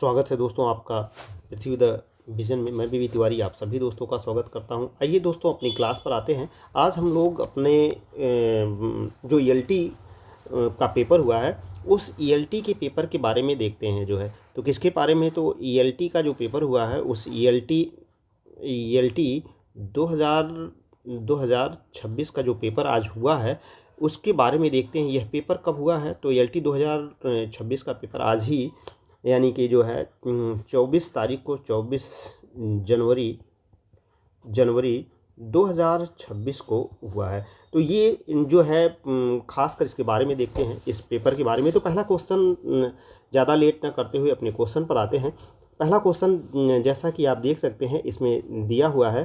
स्वागत है दोस्तों आपका पृथ्वी द विजन में। मैं बीवी तिवारी आप सभी दोस्तों का स्वागत करता हूं। आइए दोस्तों अपनी क्लास पर आते हैं। आज हम लोग अपने जो ईएलटी का पेपर हुआ है उस ईएलटी के पेपर के बारे में देखते हैं जो है। तो किसके बारे में, तो ईएलटी का जो पेपर हुआ है उस ईएलटी 2026 का जो पेपर आज हुआ है उसके बारे में देखते हैं। यह पेपर कब हुआ है, तो ईएलटी 2026 का पेपर आज ही यानी कि जो है 24 तारीख को 24 जनवरी 2026 को हुआ है। तो ये जो है खासकर इसके बारे में देखते हैं, इस पेपर के बारे में। तो पहला क्वेश्चन ज़्यादा लेट ना करते हुए अपने क्वेश्चन पर आते हैं। पहला क्वेश्चन जैसा कि आप देख सकते हैं इसमें दिया हुआ है।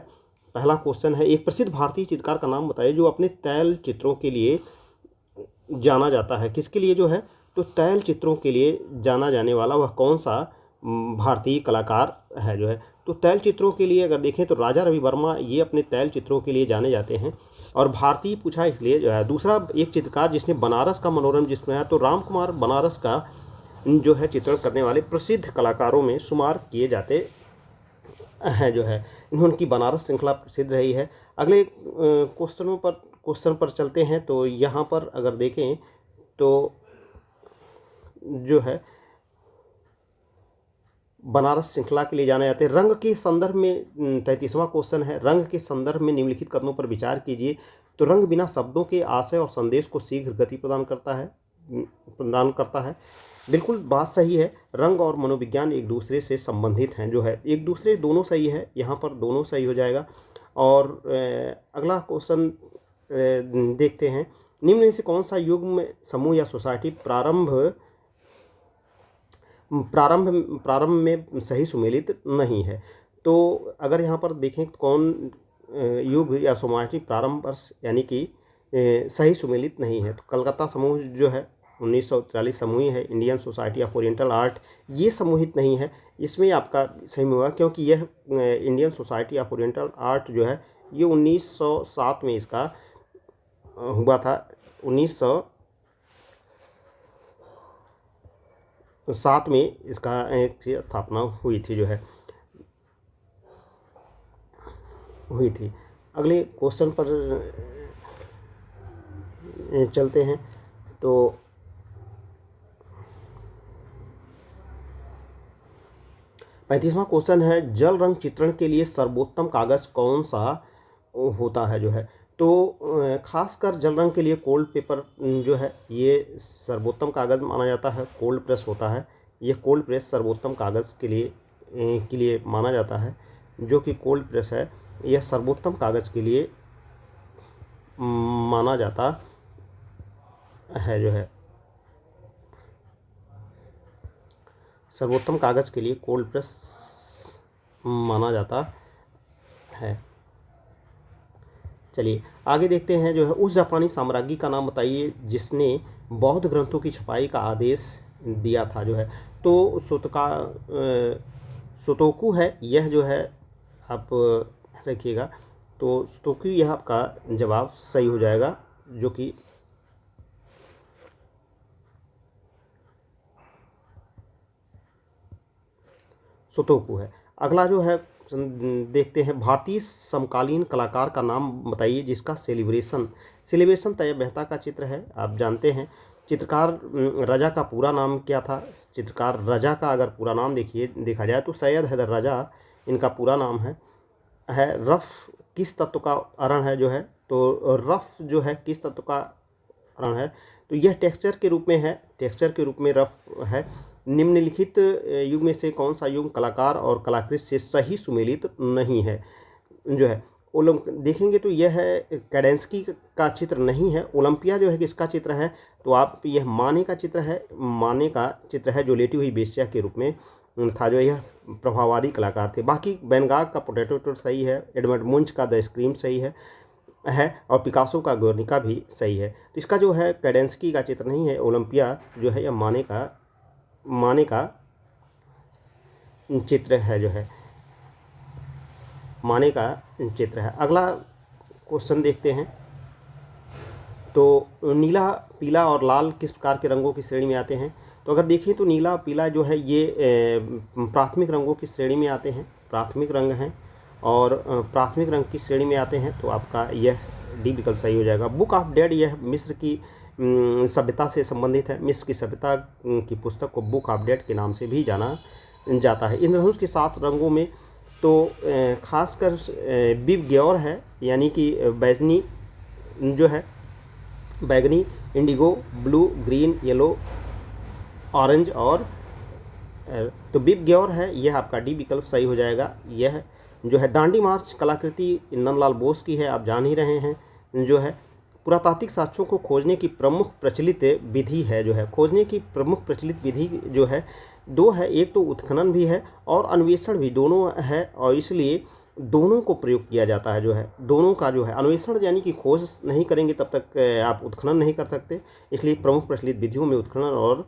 पहला क्वेश्चन है, एक प्रसिद्ध भारतीय चित्रकार का नाम बताइए जो अपने तैल चित्रों के लिए जाना जाता है। किसके लिए जो है, तो तैल चित्रों के लिए जाना जाने वाला वह कौन सा भारतीय कलाकार है जो है। तो तैल चित्रों के लिए अगर देखें तो राजा रवि वर्मा ये अपने तैल चित्रों के लिए जाने जाते हैं। और भारतीय पूछा इसलिए जो है। दूसरा, एक चित्रकार जिसने बनारस का मनोरम जिसमें है, तो राम कुमार बनारस का जो है चित्रण करने वाले प्रसिद्ध कलाकारों में शुमार किए जाते हैं जो है। इनकी बनारस श्रृंखला प्रसिद्ध रही है। अगले क्वेश्चन पर चलते हैं। तो यहाँ पर अगर देखें तो जो है बनारस श्रृंखला के लिए जाने जाते हैं। रंग के संदर्भ में 33वां क्वेश्चन है, रंग के संदर्भ में निम्नलिखित कथनों पर विचार कीजिए। तो रंग बिना शब्दों के आशय और संदेश को शीघ्र गति प्रदान करता है। बिल्कुल बात सही है। रंग और मनोविज्ञान एक दूसरे से संबंधित हैं जो है, एक दूसरे दोनों सही है, यहाँ पर दोनों सही हो जाएगा। और अगला क्वेश्चन देखते हैं, निम्न में से कौन सा युग्म समूह या सोसाइटी प्रारंभ में सही सुमेलित नहीं है। तो अगर यहाँ पर देखें तो कौन युग या सोसाइटी प्रारंभ वर्ष यानी कि सही सुमेलित नहीं है, तो कलकत्ता समूह जो है 1943 समूह है। Indian society of oriental art ये समूहित नहीं है, इसमें आपका सही में होगा क्योंकि यह Indian society of oriental art जो है ये 1907 में इसका हुआ था। 1907 में इसका एक स्थापना हुई थी जो है हुई थी। अगले क्वेश्चन पर चलते हैं। तो 35वां क्वेश्चन है, जल रंग चित्रण के लिए सर्वोत्तम कागज़ कौन सा होता है जो है। तो खासकर जल रंग के लिए कोल्ड पेपर जो है ये सर्वोत्तम कागज़ माना जाता है। कोल्ड प्रेस होता है, ये कोल्ड प्रेस सर्वोत्तम कागज़ के लिए माना जाता है। जो कि कोल्ड प्रेस है यह सर्वोत्तम कागज़ के लिए माना जाता है जो है। सर्वोत्तम कागज़ के लिए कोल्ड प्रेस माना जाता है। चलिए आगे देखते हैं जो है, उस जापानी साम्राज्ञी का नाम बताइए जिसने बौद्ध ग्रंथों की छपाई का आदेश दिया था जो है। तो सोतोकू है यह जो है, आप रखिएगा। तो सोतोकू यह आपका जवाब सही हो जाएगा जो कि सोतोकू है। अगला जो है देखते हैं, भारतीय समकालीन कलाकार का नाम बताइए जिसका सेलिब्रेशन तैयब मेहता का चित्र है। आप जानते हैं चित्रकार रजा का पूरा नाम क्या था। चित्रकार रजा का अगर पूरा नाम देखा जाए तो सैयद हैदर रजा इनका पूरा नाम है। रफ़ किस तत्व का अरण है जो है, तो रफ़ जो है किस तत्व का अरण है, तो यह टेक्सचर के रूप में है, टेक्सचर के रूप में रफ़ है। निम्नलिखित युग में से कौन सा युग कलाकार और कलाकृत से सही सुमेलित नहीं है जो है। देखेंगे तो यह है कैडेंस्की का चित्र नहीं है। ओलंपिया जो है किसका चित्र है, तो आप यह माने का चित्र है जो लेटी हुई बेश्या के रूप में था जो यह प्रभाववादी कलाकार थे। बाकी वैन गॉग का पोटैटो सही है, एडवर्ड मुंच का द स्क्रीम सही है और पिकासो का गुर्निका भी सही है। तो इसका जो है कैडेंस्की का चित्र नहीं है, ओलंपिया जो है यह माने का चित्र है जो है, माने का चित्र है। अगला क्वेश्चन देखते हैं। तो नीला, पीला और लाल किस प्रकार के रंगों की श्रेणी में आते हैं, तो अगर देखें तो नीला पीला जो है ये प्राथमिक रंगों की श्रेणी में आते हैं, प्राथमिक रंग हैं और प्राथमिक रंग की श्रेणी में आते हैं, तो आपका यह डी विकल्प सही हो जाएगा। बुक ऑफ डेड यह मिस्र की सभ्यता से संबंधित है। मिस्र की सभ्यता की पुस्तक को बुक ऑफ डेड के नाम से भी जाना जाता है। इंद्रधनुष के 7 रंगों में तो खासकर बिब ग्योर है, यानी कि बैगनी जो है, बैगनी, Indigo, blue, green, yellow, orange और तो बिब ग्योर है, यह आपका डी विकल्प सही हो जाएगा। यह जो है दांडी मार्च कलाकृति नंदलाल बोस की है, आप जान ही रहे हैं। जो है पुरातात्विक साक्ष्यों को खोजने की प्रमुख प्रचलित विधि है, जो है खोजने की प्रमुख प्रचलित विधि जो है 2 है, एक तो उत्खनन भी है और अन्वेषण भी, दोनों है, और इसलिए दोनों को प्रयोग किया जाता है। जो है दोनों का जो है अन्वेषण यानी कि खोज नहीं करेंगे तब तक आप उत्खनन नहीं कर सकते, इसलिए प्रमुख प्रचलित विधियों में उत्खनन और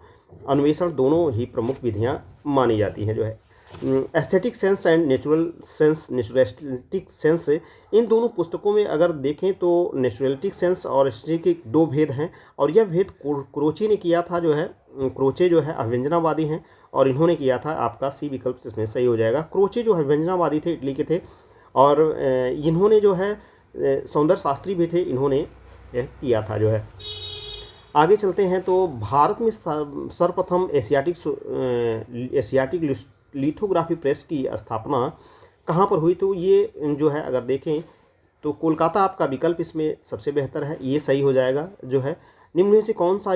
अन्वेषण दोनों ही प्रमुख विधियाँ मानी जाती हैं। जो है aesthetic sense and natural sense, naturalistic sense, इन दोनों पुस्तकों में अगर देखें तो नेचुरलिस्टिक सेंस और एस्थेटिक 2 भेद हैं, और यह भेद क्रोचे ने किया था। जो है क्रोचे जो है अभिव्यंजनावादी हैं और इन्होंने किया था, आपका सी विकल्प इसमें सही हो जाएगा। क्रोचे जो अभिव्यंजनावादी थे, इटली के थे, और इन्होंने जो है सौंदर्य शास्त्री भी थे, इन्होंने यह किया था। जो है आगे चलते हैं तो भारत में सर्वप्रथम एशियाटिक लिथोग्राफी प्रेस की स्थापना कहाँ पर हुई, तो ये जो है अगर देखें तो कोलकाता आपका विकल्प इसमें सबसे बेहतर है, ये सही हो जाएगा। जो है निम्न में से कौन सा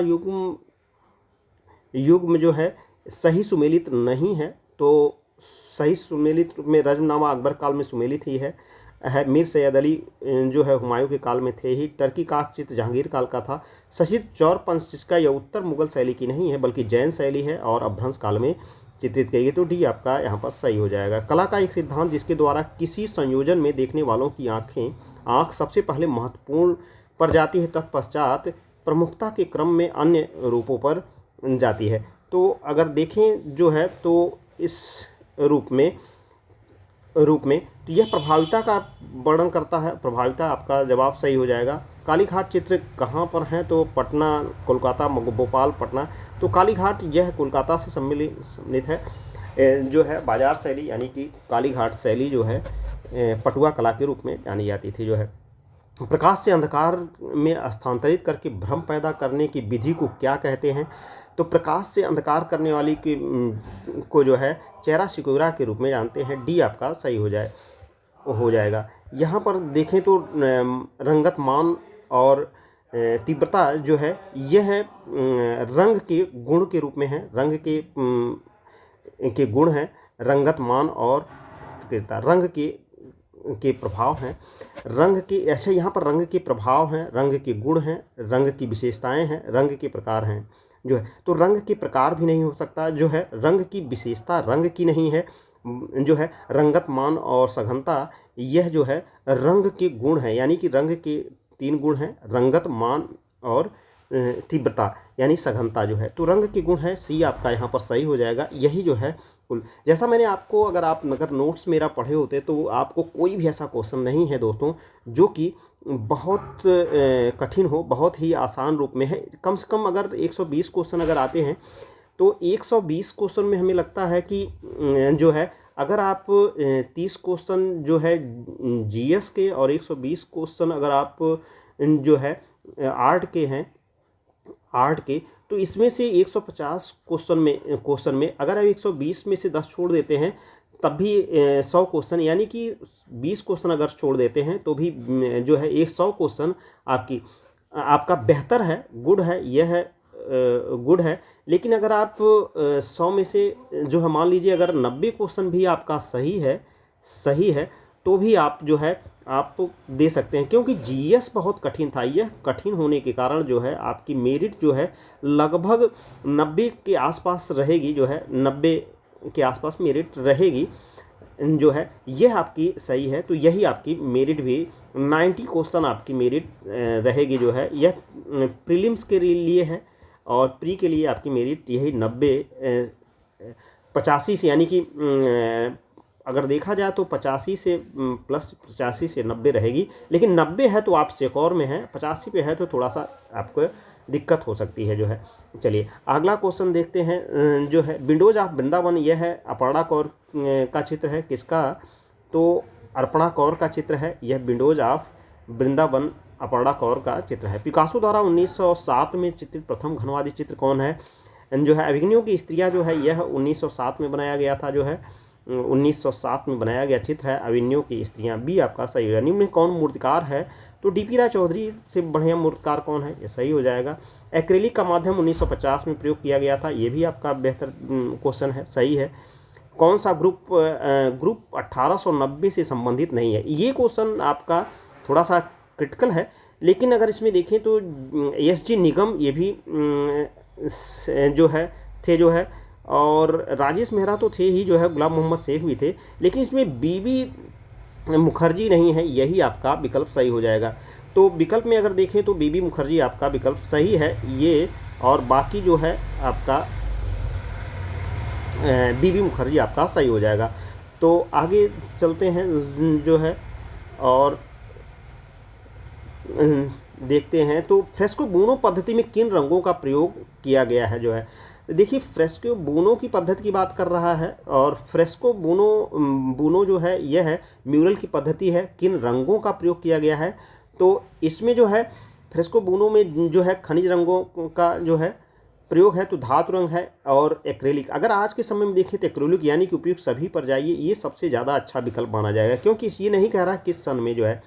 युग्म जो है सही सुमेलित नहीं है, तो सही सुमेलित में रज्मनामा अकबर काल में सुमेलित ही है मीर सैयद अली जो है हुमायूं के काल में थे ही, टर्की का चित्र जहांगीर काल का था, सचित चौर पंच का यह उत्तर मुगल शैली की नहीं है बल्कि जैन शैली है और अपभ्रंश काल में चित्रित की गई, तो डी आपका यहाँ पर सही हो जाएगा। कला का एक सिद्धांत जिसके द्वारा किसी संयोजन में देखने वालों की आँख सबसे पहले महत्वपूर्ण पर जाती है, तत्पश्चात प्रमुखता के क्रम में अन्य रूपों पर जाती है। तो अगर देखें जो है तो इस रूप में तो यह प्रभाविता का वर्णन करता है, प्रभाविता आपका जवाब सही हो जाएगा। कालीघाट चित्र कहाँ पर हैं, तो पटना, कोलकाता, भोपाल, पटना, तो कालीघाट यह कोलकाता से सम्मिलित है। जो है बाजार शैली यानी कि कालीघाट शैली जो है पटुआ कला के रूप में जानी जाती थी। जो है प्रकाश से अंधकार में स्थानांतरित करके भ्रम पैदा करने की विधि को क्या कहते हैं, तो प्रकाश से अंधकार करने वाली को जो है चेहरा सिकोरा के रूप में जानते हैं, डी आपका सही हो जाएगा। यहाँ पर देखें तो रंगत मान और तीव्रता जो है यह रंग के गुण के रूप में है, रंग के गुण हैं, रंगत मान और तीव्रता रंग के प्रभाव हैं, रंग के अच्छा यहाँ पर रंग के प्रभाव हैं, रंग के गुण हैं, रंग की विशेषताएं हैं, रंग के प्रकार हैं। जो है तो रंग के प्रकार भी नहीं हो सकता, जो है रंग की विशेषता रंग की नहीं है, जो है रंगत मान और सघनता यह जो है रंग के गुण है, यानी कि रंग के 3 गुण हैं, रंगत, मान और तीव्रता यानी सघनता जो है, तो रंग के गुण है, सी आपका यहाँ पर सही हो जाएगा। यही जो है कुल, जैसा मैंने आपको अगर नोट्स मेरा पढ़े होते तो आपको कोई भी ऐसा क्वेश्चन नहीं है दोस्तों जो कि बहुत कठिन हो, बहुत ही आसान रूप में है। कम से कम अगर 120 क्वेश्चन अगर आते हैं तो 120 क्वेश्चन में हमें लगता है कि जो है अगर आप 30 क्वेश्चन जो है जीएस के और 120 क्वेश्चन अगर आप जो है आर्ट के तो इसमें से 150 क्वेश्चन में अगर आप 120 में से 10 छोड़ देते हैं तब भी 100 क्वेश्चन, यानी कि 20 क्वेश्चन अगर छोड़ देते हैं तो भी जो है 100 क्वेश्चन आपका बेहतर है, गुड है, यह है गुड है। लेकिन अगर आप 100 में से जो है मान लीजिए अगर 90 क्वेश्चन भी आपका सही है तो भी आप जो है आप दे सकते हैं, क्योंकि जीएस बहुत कठिन था। यह कठिन होने के कारण जो है आपकी मेरिट जो है लगभग 90 के आसपास रहेगी, जो है 90 के आसपास मेरिट रहेगी जो है, यह आपकी सही है। तो यही आपकी मेरिट भी 90 क्वेश्चन आपकी मेरिट रहेगी, जो है यह प्रीलिम्स के लिए है और प्री के लिए आपकी मेरिट यही 85 से, यानी कि अगर देखा जाए तो 85 से प्लस 85 से 90 रहेगी। लेकिन 90 है तो आप सेकौर में हैं, 85 पे है तो थोड़ा सा आपको दिक्कत हो सकती है जो है। चलिए अगला क्वेश्चन देखते हैं जो है विंडोज ऑफ वृंदावन। यह है अपर्णा कौर का चित्र है, किसका, तो अर्पणा कौर का चित्र है। यह विंडोज ऑफ वृंदावन अपर्णा कौर का चित्र है। पिकासो द्वारा 1907 में चित्रित प्रथम घनवादी चित्र कौन है, जो है एवेन्यू की स्त्रियां जो है, यह 1907 में बनाया गया था जो है, 1907 में बनाया गया चित्र है एवेन्यू की स्त्रियां। बी आपका सही हो जाएगा। निम्न में कौन मूर्तिकार है, तो डीपी राय चौधरी से बढ़िया मूर्तिकार कौन है, ये सही हो जाएगा। एक्रेलिक का माध्यम 1950 में प्रयोग किया गया था, ये भी आपका बेहतर क्वेश्चन है, सही है। कौन सा ग्रुप 1890 से संबंधित नहीं है, ये क्वेश्चन आपका थोड़ा सा क्रिटिकल है, लेकिन अगर इसमें देखें तो एस.जी. निगम ये भी जो है थे जो है, और राजेश मेहरा तो थे ही जो है, गुलाम मोहम्मद शेख भी थे, लेकिन इसमें बीबी मुखर्जी नहीं है, यही आपका विकल्प सही हो जाएगा। तो विकल्प में अगर देखें तो बीबी मुखर्जी आपका विकल्प सही है ये, और बाकी जो है आपका बीबी मुखर्जी आपका सही हो जाएगा। तो आगे चलते हैं जो है और देखते हैं तो फ्रेस्को बूनो पद्धति में किन रंगों का प्रयोग किया गया है जो है। देखिए फ्रेस्को बूनो की पद्धति की बात कर रहा है, और फ्रेस्को बूनो जो है यह है म्यूरल की पद्धति है। किन रंगों का प्रयोग किया गया है, तो इसमें जो है फ्रेस्को बूनो में जो है खनिज रंगों का जो है प्रयोग है, तो धातु रंग है और एक्रेलिक। अगर आज के समय में देखें तो एक्रेलिक यानी कि उपयुक्त सभी पर जाइए, ये सबसे ज़्यादा अच्छा विकल्प माना जाएगा, क्योंकि ये नहीं कह रहा किस सन में जो है।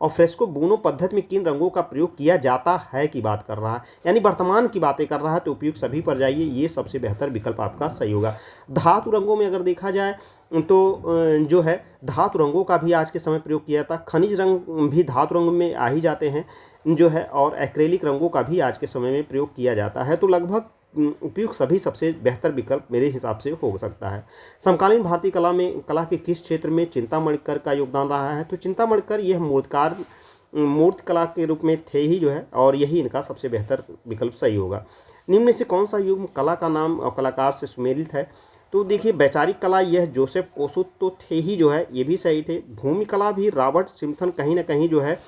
और फ्रेस्को बूनो पद्धति में किन रंगों का प्रयोग किया जाता है की बात कर रहा है, यानी वर्तमान की बातें कर रहा है, तो उपयुक्त सभी पर जाइए, ये सबसे बेहतर विकल्प आपका सही होगा। धातु रंगों में अगर देखा जाए तो जो है धातु रंगों का भी आज के समय प्रयोग किया जाता है। खनिज रंग भी धातु रंग में आ ही जाते हैं जो है, और एक्रेलिक रंगों का भी आज के समय में प्रयोग किया जाता है। तो लगभग उपयुक्त सभी सबसे बेहतर विकल्प मेरे हिसाब से हो सकता है। समकालीन भारतीय कला के किस क्षेत्र में चिंतामणिकर का योगदान रहा है, तो चिंतामणिकर यह मूर्ति कला के रूप में थे ही जो है, और यही इनका सबसे बेहतर विकल्प सही होगा। निम्न में से कौन सा युग कला का नाम और कलाकार से सुमेलित है, तो देखिए वैचारिक कला यह जोसेफ कोसुत तो थे ही जो है, ये भी सही थे। भूमि कला भी रॉबर्ट सिम्पसन कहीं ना कहीं जो है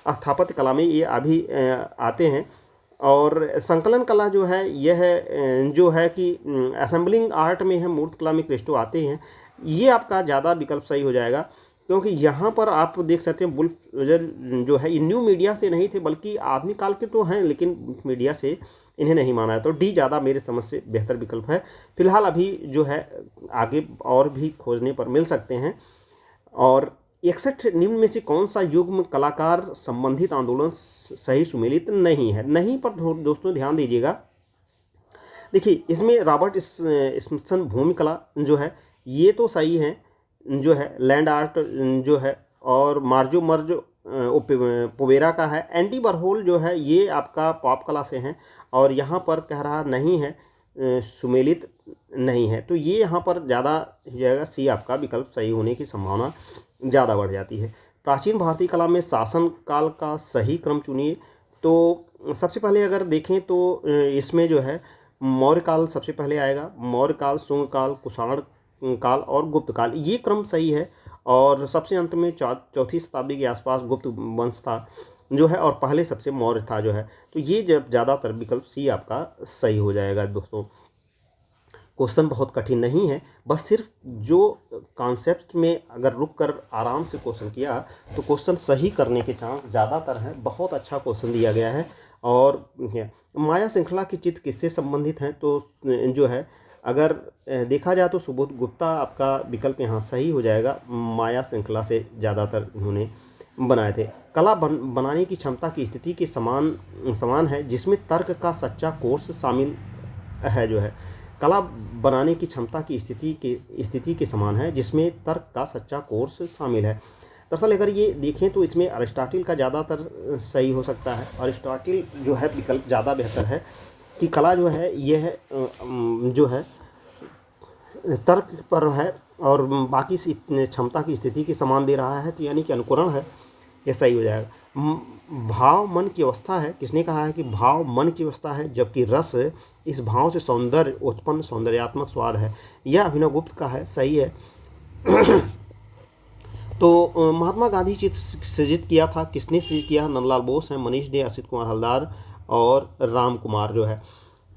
स्थापत्य कला में ये अभी आते हैं। और संकलन कला जो है यह जो है कि असेंबलिंग आर्ट में है, मूर्ति कला में क्रिस्टो आते हैं, ये आपका ज़्यादा विकल्प सही हो जाएगा, क्योंकि यहाँ पर आप देख सकते हैं बुलडोजर जो है ये न्यू मीडिया से नहीं थे, बल्कि आधुनिक काल के तो हैं, लेकिन मीडिया से इन्हें नहीं माना है। तो डी ज़्यादा मेरे समझ से बेहतर विकल्प है। फिलहाल अभी जो है आगे और भी खोजने पर मिल सकते हैं। और 61 निम्न में से कौन सा युग्म कलाकार संबंधित आंदोलन सही सुमेलित नहीं है, नहीं पर दोस्तों ध्यान दीजिएगा। देखिए इसमें रॉबर्ट स्मिथसन भूमि कला जो है ये तो सही है जो है, लैंड आर्ट जो है, और मार्जो मर्ज पोवेरा का है। एंडी वॉरहोल जो है ये आपका पॉप कला से हैं, और यहाँ पर कह रहा नहीं है सुमेलित नहीं है, तो ये यहाँ पर ज़्यादा हो जाएगा, सी आपका विकल्प सही होने की संभावना ज़्यादा बढ़ जाती है। प्राचीन भारतीय कला में शासन काल का सही क्रम चुनिए, तो सबसे पहले अगर देखें तो इसमें जो है मौर्य काल सबसे पहले आएगा। मौर्य काल, शुंग काल, कुषाण काल और गुप्त काल, ये क्रम सही है। और सबसे अंत में चौथी शताब्दी के आसपास गुप्त वंश था जो है, और पहले सबसे मौर्य था जो है, तो ये जब ज़्यादातर विकल्प सी आपका सही हो जाएगा। दोस्तों क्वेश्चन बहुत कठिन नहीं है, बस सिर्फ जो कॉन्सेप्ट में अगर रुक कर आराम से क्वेश्चन किया तो क्वेश्चन सही करने के चांस ज़्यादातर हैं। बहुत अच्छा क्वेश्चन दिया गया है। और माया श्रृंखला के चित्र किससे संबंधित हैं, तो जो है अगर देखा जाए तो सुबोध गुप्ता आपका विकल्प यहाँ सही हो जाएगा। माया श्रृंखला से ज़्यादातर उन्होंने बनाए थे। कला बनाने की क्षमता की स्थिति के समान है, जिसमें तर्क का सच्चा कोर्स शामिल है जो है। कला बनाने की क्षमता की स्थिति के समान है, जिसमें तर्क का सच्चा कोर्स शामिल है। दरअसल अगर ये देखें तो इसमें अरिस्टोटल का ज़्यादातर सही हो सकता है। अरिस्टोटल जो है विकल्प ज़्यादा बेहतर है कि कला जो है यह जो है तर्क पर है, और बाकी क्षमता की स्थिति के समान दे रहा है, तो यानी कि अनुकरण है, ये सही हो जाएगा। भाव मन की अवस्था है, किसने कहा है कि भाव मन की अवस्था है, जबकि रस इस भाव से सौंदर्य उत्पन्न सौंदर्यात्मक स्वाद है, यह अभिनव गुप्त का है, सही है। तो महात्मा गांधी चित्र सृजित किया था, किसने सृजित किया? नंदलाल बोस हैं, मनीष डे, असित कुमार हलदार और राम कुमार जो है।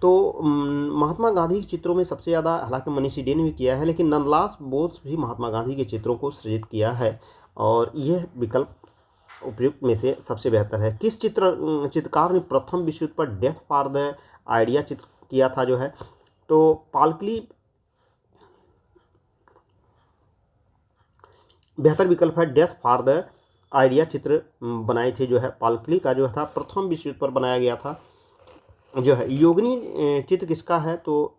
तो महात्मा गांधी के चित्रों में सबसे ज़्यादा हालांकि मनीषी डे ने भी किया है, लेकिन नंदलाल बोस भी महात्मा गांधी के चित्रों को सृजित किया है और यह विकल्प उपयुक्त में से सबसे बेहतर है। किस चित्रकार ने प्रथम विश्व युद्ध पर डेथ फॉर द आइडिया चित्र किया था जो है, तो पालकली बेहतर विकल्प है। डेथ फॉर द आइडिया चित्र बनाए थे जो है, पालकली का जो था प्रथम विश्व युद्ध पर बनाया गया था जो है। योगिनी चित्र किसका है, तो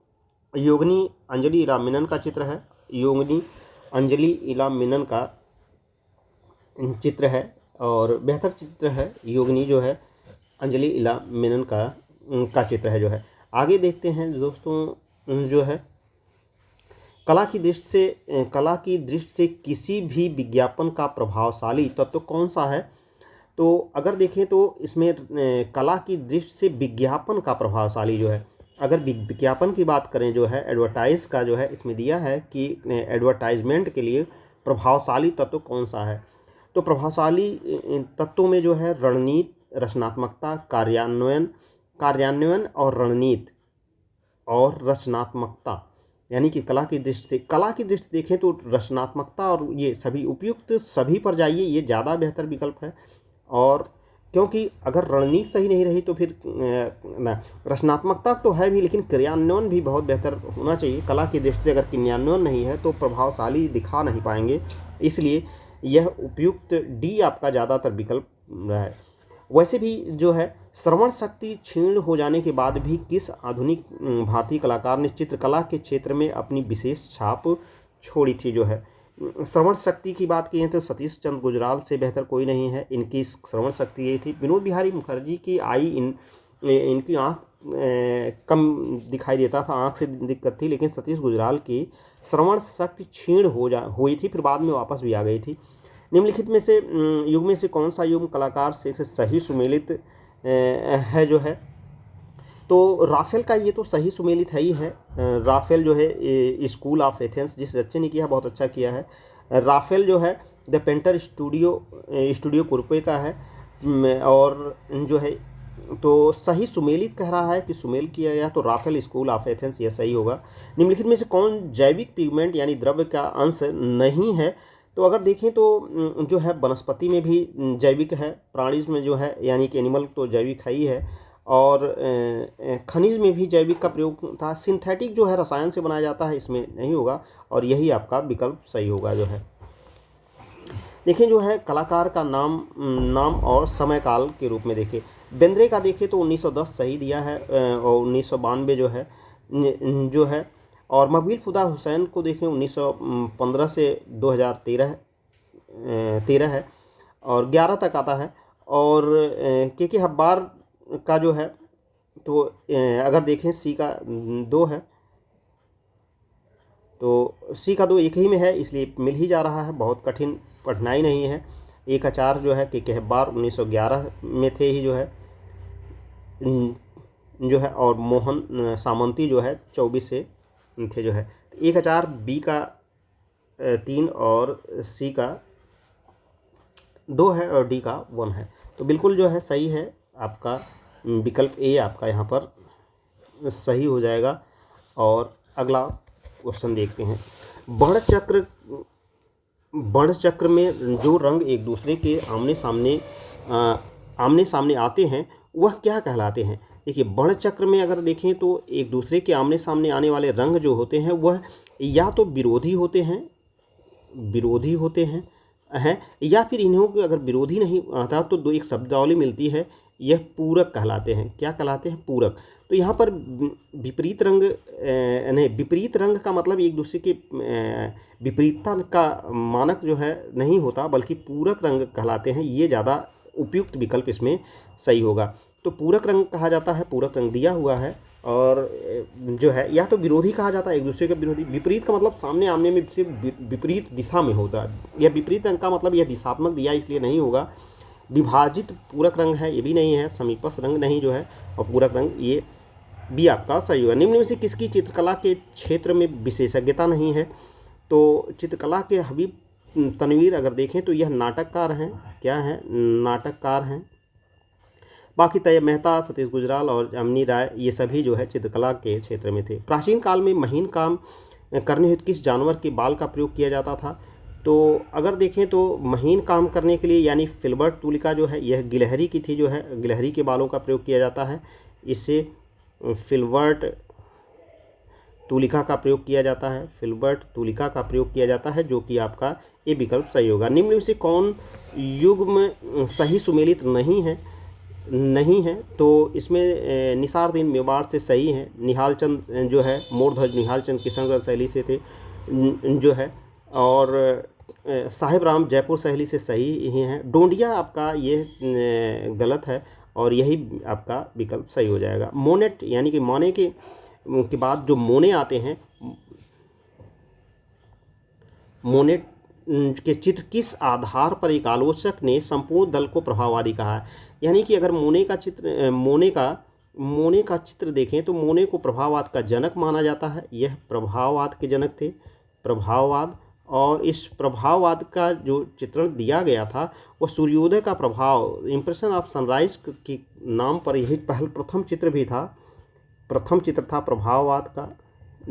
योगिनी अंजलि इला मेनन का चित्र है। योगिनी अंजलि इला मेनन का चित्र है और बेहतर चित्र है योगिनी जो है अंजलि इला मेनन का चित्र है जो है। आगे देखते हैं दोस्तों जो है, कला की दृष्टि से किसी भी विज्ञापन का प्रभावशाली तत्व कौन सा है, तो अगर देखें तो इसमें कला की दृष्टि से विज्ञापन का प्रभावशाली जो है, अगर विज्ञापन की बात करें जो है, एडवर्टाइज का जो है इसमें दिया है कि एडवर्टाइजमेंट के लिए प्रभावशाली तत्व कौन सा है, तो प्रभावशाली तत्वों में जो है रणनीति, रचनात्मकता, कार्यान्वयन और रणनीति और रचनात्मकता, यानी कि कला की दृष्टि से देखें तो रचनात्मकता और ये सभी उपयुक्त सभी पर जाइए, ये ज़्यादा बेहतर विकल्प है। और क्योंकि अगर रणनीति सही नहीं रही तो फिर रचनात्मकता तो है भी, लेकिन क्रियान्वयन भी बहुत बेहतर होना चाहिए। कला की दृष्टि से अगर क्रियान्वयन नहीं है तो प्रभावशाली दिखा नहीं पाएंगे, इसलिए यह उपयुक्त डी आपका ज़्यादातर विकल्प रहा है। वैसे भी जो है श्रवण शक्ति क्षीण हो जाने के बाद भी किस आधुनिक भारतीय कलाकार ने चित्रकला के क्षेत्र में अपनी विशेष छाप छोड़ी थी जो है। श्रवण शक्ति की बात की है तो सतीश चंद्र गुजराल से बेहतर कोई नहीं है, इनकी श्रवण शक्ति यही थी। विनोद बिहारी मुखर्जी की इनकी आँख कम दिखाई देता था, आँख से दिक्कत थी, लेकिन सतीश गुजराल की श्रवण शक्ति क्षीण हुई थी, फिर बाद में वापस भी आ गई थी। निम्नलिखित में से युग में से कौन सा युग कलाकार से सही सुमेलित है जो है, तो राफेल का ये तो सही सुमेलित है ही है। राफेल जो है स्कूल ऑफ एथेंस, जिस बच्चे ने किया बहुत अच्छा किया है। राफेल जो है द पेंटर स्टूडियो कुर्पे का है और जो है तो सही सुमेलित कह रहा है कि सुमेल किया गया, तो राफेल स्कूल ऑफ एथेंस यह सही होगा। निम्नलिखित में से कौन जैविक पिगमेंट यानी द्रव्य का अंश नहीं है, तो अगर देखें तो जो है वनस्पति में भी जैविक है, प्राणीज में जो है यानी कि एनिमल तो जैविक है ही है, और खनिज में भी जैविक का प्रयोग था। सिंथेटिक जो है रसायन से बनाया जाता है, इसमें नहीं होगा और यही आपका विकल्प सही होगा जो है। देखें जो है कलाकार का नाम और समय काल के रूप में देखें, बेंद्रे का देखें तो 1910 सही दिया है और 1992 जो है और मकबूल खुदा हुसैन को देखें 1915 से 2013 है और 11 तक आता है। और के हब्बार का जो है तो अगर देखें सी का 2 है, तो सी का 2 एक ही में है, इसलिए मिल ही जा रहा है, बहुत कठिनाई नहीं है। एक आचार जो है के हब्बार 1911 में थे ही जो है और मोहन सामंती जो है 24 से थे जो है। तो एक आचार बी का 3 और सी का 2 है और डी का 1 है, तो बिल्कुल जो है सही है आपका विकल्प ए आपका यहाँ पर सही हो जाएगा। और अगला क्वेश्चन देखते हैं, वर्णचक्र में जो रंग एक दूसरे के आमने सामने आते हैं वह क्या कहलाते हैं। देखिए वर्णचक्र में अगर देखें तो एक दूसरे के आमने सामने आने वाले रंग जो होते हैं वह या तो विरोधी होते हैं या फिर इन्हों के अगर विरोधी नहीं आता तो दो एक शब्दावली मिलती है, यह पूरक कहलाते हैं। क्या कहलाते हैं? पूरक। तो यहाँ पर विपरीत रंग का मतलब एक दूसरे के विपरीतता का मानक जो है नहीं होता, बल्कि पूरक रंग कहलाते हैं। ये ज़्यादा उपयुक्त विकल्प इसमें सही होगा। तो पूरक रंग कहा जाता है, पूरक रंग दिया हुआ है, और जो है या तो विरोधी कहा जाता है, एक दूसरे के विरोधी। विपरीत का मतलब सामने आमने में विपरीत दिशा में होता है। यह विपरीत रंग का मतलब यह दिशात्मक दिया, इसलिए नहीं होगा। विभाजित पूरक रंग है, ये भी नहीं है। समीपस्थ रंग नहीं जो है, और पूरक रंग ये भी आपका सही होगा। निम्न में से किसकी चित्रकला के क्षेत्र में विशेषज्ञता नहीं है? तो चित्रकला के हबीब तनवीर अगर देखें तो यह नाटककार हैं। क्या है? नाटककार हैं। बाकी तैयब मेहता, सतीश गुजराल और जामिनी राय ये सभी जो है चित्रकला के क्षेत्र में थे। प्राचीन काल में महीन काम करने हेतु किस जानवर के बाल का प्रयोग किया जाता था? तो अगर देखें तो महीन काम करने के लिए यानी फिल्बर्ट तूलिका जो है यह गिलहरी की थी, जो है गिलहरी के बालों का प्रयोग किया जाता है। इससे फिल्बर्ट तूलिका का प्रयोग किया जाता है, फिल्बर्ट तूलिका का प्रयोग किया जाता है, जो कि आपका ये विकल्प सही होगा। निम्न में से कौन युग्म सही सुमेलित नहीं है? तो इसमें निसारदीन मेवाड़ से सही है, निहाल चंद जो है मोरध्वज निहाल चंद किशनगढ़ शैली से थे जो है, और साहिब राम जयपुर शैली से सही ही हैं। डोंडिया आपका ये गलत है और यही आपका विकल्प सही हो जाएगा। मोनेट यानी कि मोने के बाद जो मोने आते हैं, मोनेट के चित्र किस आधार पर एक आलोचक ने संपूर्ण दल को प्रभाववादी कहा है? यानी कि अगर मोने का चित्र देखें तो मोने को प्रभाववाद का जनक माना जाता है। यह प्रभाववाद के जनक थे, प्रभाववाद। और इस प्रभाववाद का जो चित्रण दिया गया था वो सूर्योदय का प्रभाव, इम्प्रेशन ऑफ सनराइज के नाम पर यही प्रथम चित्र भी था, प्रथम चित्र था प्रभाववाद का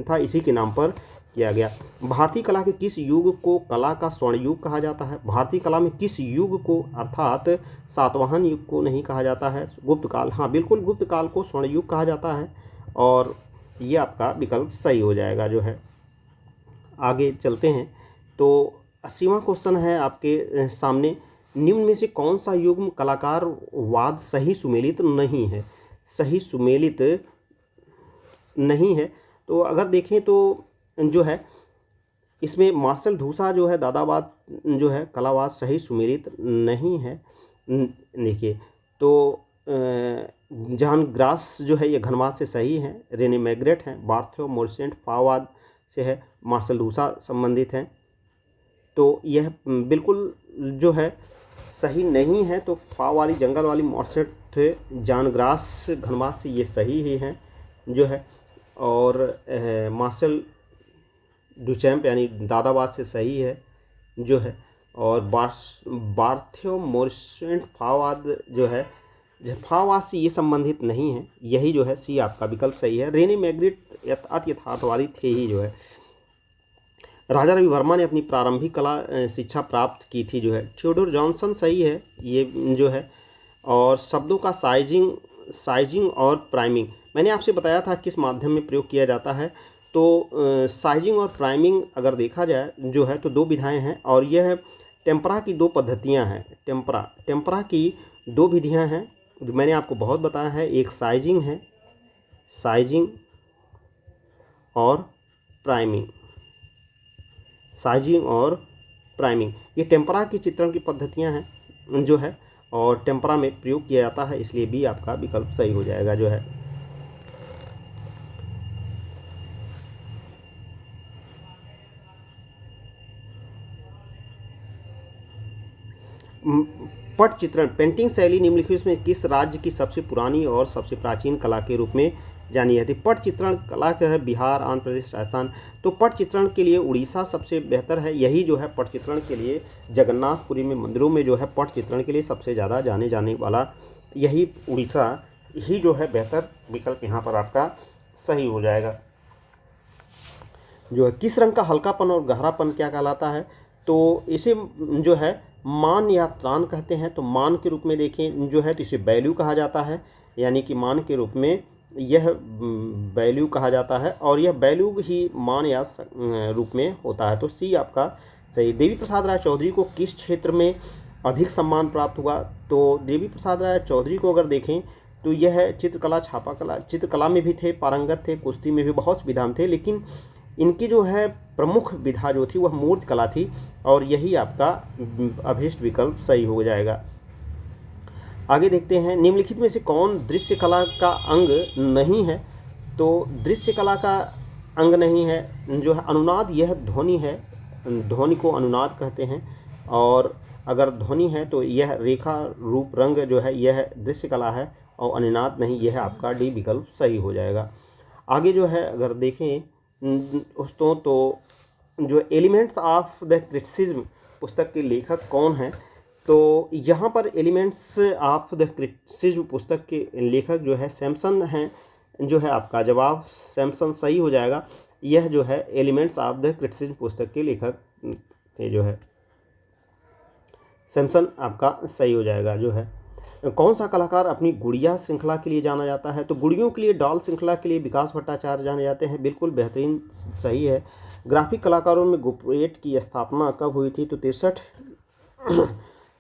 था, इसी के नाम पर किया गया। भारतीय कला के किस युग को कला का स्वर्ण युग कहा जाता है? भारतीय कला में किस युग को, अर्थात सातवाहन युग को नहीं कहा जाता है? गुप्त काल, हाँ बिल्कुल, गुप्त काल को स्वर्ण युग कहा जाता है और ये आपका विकल्प सही हो जाएगा जो है। आगे चलते हैं तो 80वां क्वेश्चन है आपके सामने, निम्न में से कौन सा युग्म कलाकारवाद सही सुमेलित नहीं है? सही सुमेलित नहीं है तो अगर देखें तो जो है इसमें मार्शल धूसा जो है दादावाद जो है कलावाद सही सुमेलित नहीं है। देखिए तो जॉन ग्रास जो है ये घनवाद से सही है, रेने मैग्रेट हैं, बार्थ्यो मोर्सेंट फावाद से है, मार्शल धूसा संबंधित हैं, तो यह बिल्कुल जो है सही नहीं है। तो फाव वाली जंगल वाली मॉर्सेट थे, जॉन ग्रास घनवाद से ये सही ही हैं जो है, और मार्शल डुचैम्प यानी दादावाद से सही है जो है, और बार्थ्यो मोर्सेंट फावाद जो है फावाद से ये संबंधित नहीं है, यही जो है सी आपका विकल्प सही है। रेने मैग्रेट अति यथार्थवादी थे ही जो है। राजा रवि वर्मा ने अपनी प्रारंभिक कला शिक्षा प्राप्त की थी जो है, थियोडोर जॉनसन सही है ये जो है। और शब्दों का साइजिंग और प्राइमिंग मैंने आपसे बताया था किस माध्यम में प्रयोग किया जाता है। तो साइजिंग और प्राइमिंग अगर देखा जाए जो है तो दो विधाएं हैं, और यह टेम्परा की दो पद्धतियां हैं। टेम्परा की दो विधियां हैं जो मैंने आपको बहुत बताया है, एक साइजिंग है, साइजिंग और प्राइमिंग, साइजिंग और प्राइमिंग ये टेम्परा की चित्रण की पद्धतियां हैं जो है, और टेम्परा में प्रयोग किया जाता है, इसलिए भी आपका विकल्प सही हो जाएगा जो है। पट चित्रण पेंटिंग शैली निम्नलिखित में किस राज्य की सबसे पुरानी और सबसे प्राचीन कला के रूप में जानी जाती है? पट चित्रण कला जो है बिहार, आंध्र प्रदेश, राजस्थान। तो पट चित्रण के लिए उड़ीसा सबसे बेहतर है, यही जो है पट चित्रण के लिए जगन्नाथपुरी में मंदिरों में जो है पट चित्रण के लिए सबसे ज़्यादा जाने वाला यही उड़ीसा ही जो है बेहतर विकल्प यहाँ पर आपका सही हो जाएगा जो है। किस रंग का हल्कापन और गहरापन क्या कहलाता है? तो इसे जो है मान या त्राण कहते हैं। तो मान के रूप में देखें जो है तो इसे वैल्यू कहा जाता है, यानी कि मान के रूप में यह वैल्यू कहा जाता है, और यह वैल्यू ही मान या रूप में होता है। तो सी आपका सही। देवी प्रसाद राय चौधरी को किस क्षेत्र में अधिक सम्मान प्राप्त हुआ? तो देवी प्रसाद राय चौधरी को अगर देखें तो यह चित्रकला, छापाकला, चित्रकला में भी थे, पारंगत थे, कुश्ती में भी बहुत विधा थे, लेकिन इनकी जो है प्रमुख विधा जो थी वह मूर्ति कला थी, और यही आपका अभीष्ट विकल्प सही हो जाएगा। आगे देखते हैं निम्नलिखित में से कौन दृश्य कला का अंग नहीं है? तो दृश्य कला का अंग नहीं है जो है अनुनाद, यह ध्वनि है, ध्वनि को अनुनाद कहते हैं, और अगर ध्वनि है तो यह रेखा रूप रंग जो है यह दृश्य कला है, और अनुनाद नहीं, यह आपका डी विकल्प सही हो जाएगा। आगे जो है अगर देखें दोस्तों तो जो एलिमेंट्स ऑफ द क्रिटिसिज्म पुस्तक के लेखक कौन हैं? तो यहाँ पर एलिमेंट्स ऑफ द क्रिटिसिज्म पुस्तक के लेखक जो है सैमसन हैं, जो है आपका जवाब सैमसन सही हो जाएगा। यह जो है एलिमेंट्स ऑफ द क्रिटिसिज्म पुस्तक के लेखक थे, जो है सैमसन आपका सही हो जाएगा। जो है कौन सा कलाकार अपनी गुड़िया श्रृंखला के लिए जाना जाता है? तो गुड़ियों के लिए डॉल श्रृंखला के लिए विकास भट्टाचार्य जाने जाते हैं, बिल्कुल बेहतरीन सही है। ग्राफिक कलाकारों में गुपरेट की स्थापना कब हुई थी? तो 63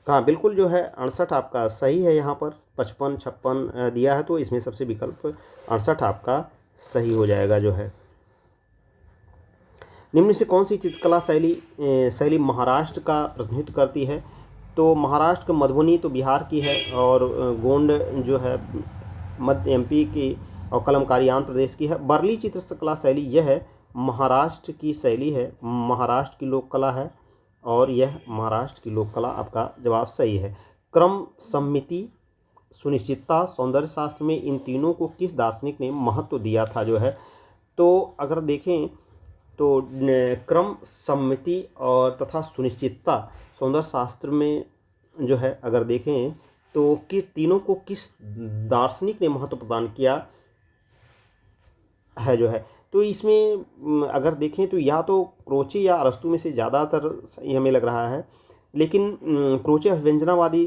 कहाँ, बिल्कुल जो है 68 आपका सही है। यहाँ पर 55 56 दिया है, तो इसमें सबसे विकल्प 68 आपका सही हो जाएगा। जो है निम्न से कौन सी चित्रकला शैली महाराष्ट्र का प्रतिनिधित्व करती है? तो महाराष्ट्र का मधुबनी तो बिहार की है, और गोंड जो है मध्य एमपी की, और कलमकारी आंध्र प्रदेश की है। बर्ली चित्रकला शैली यह है महाराष्ट्र की शैली है, महाराष्ट्र की लोक कला है, और यह महाराष्ट्र की लोक कला आपका जवाब सही है। क्रम, सम्मिति, सुनिश्चितता, सौंदर्य शास्त्र में इन तीनों को किस दार्शनिक ने महत्व दिया था? जो है तो अगर देखें तो क्रम, सम्मिति और तथा सुनिश्चितता सौंदर्य शास्त्र में जो है अगर देखें तो किस तीनों को किस दार्शनिक ने महत्व प्रदान किया है? जो है तो इसमें अगर देखें तो या तो क्रोचे या अरस्तू में से ज़्यादातर सही हमें लग रहा है, लेकिन क्रोचे व्यंजनावादी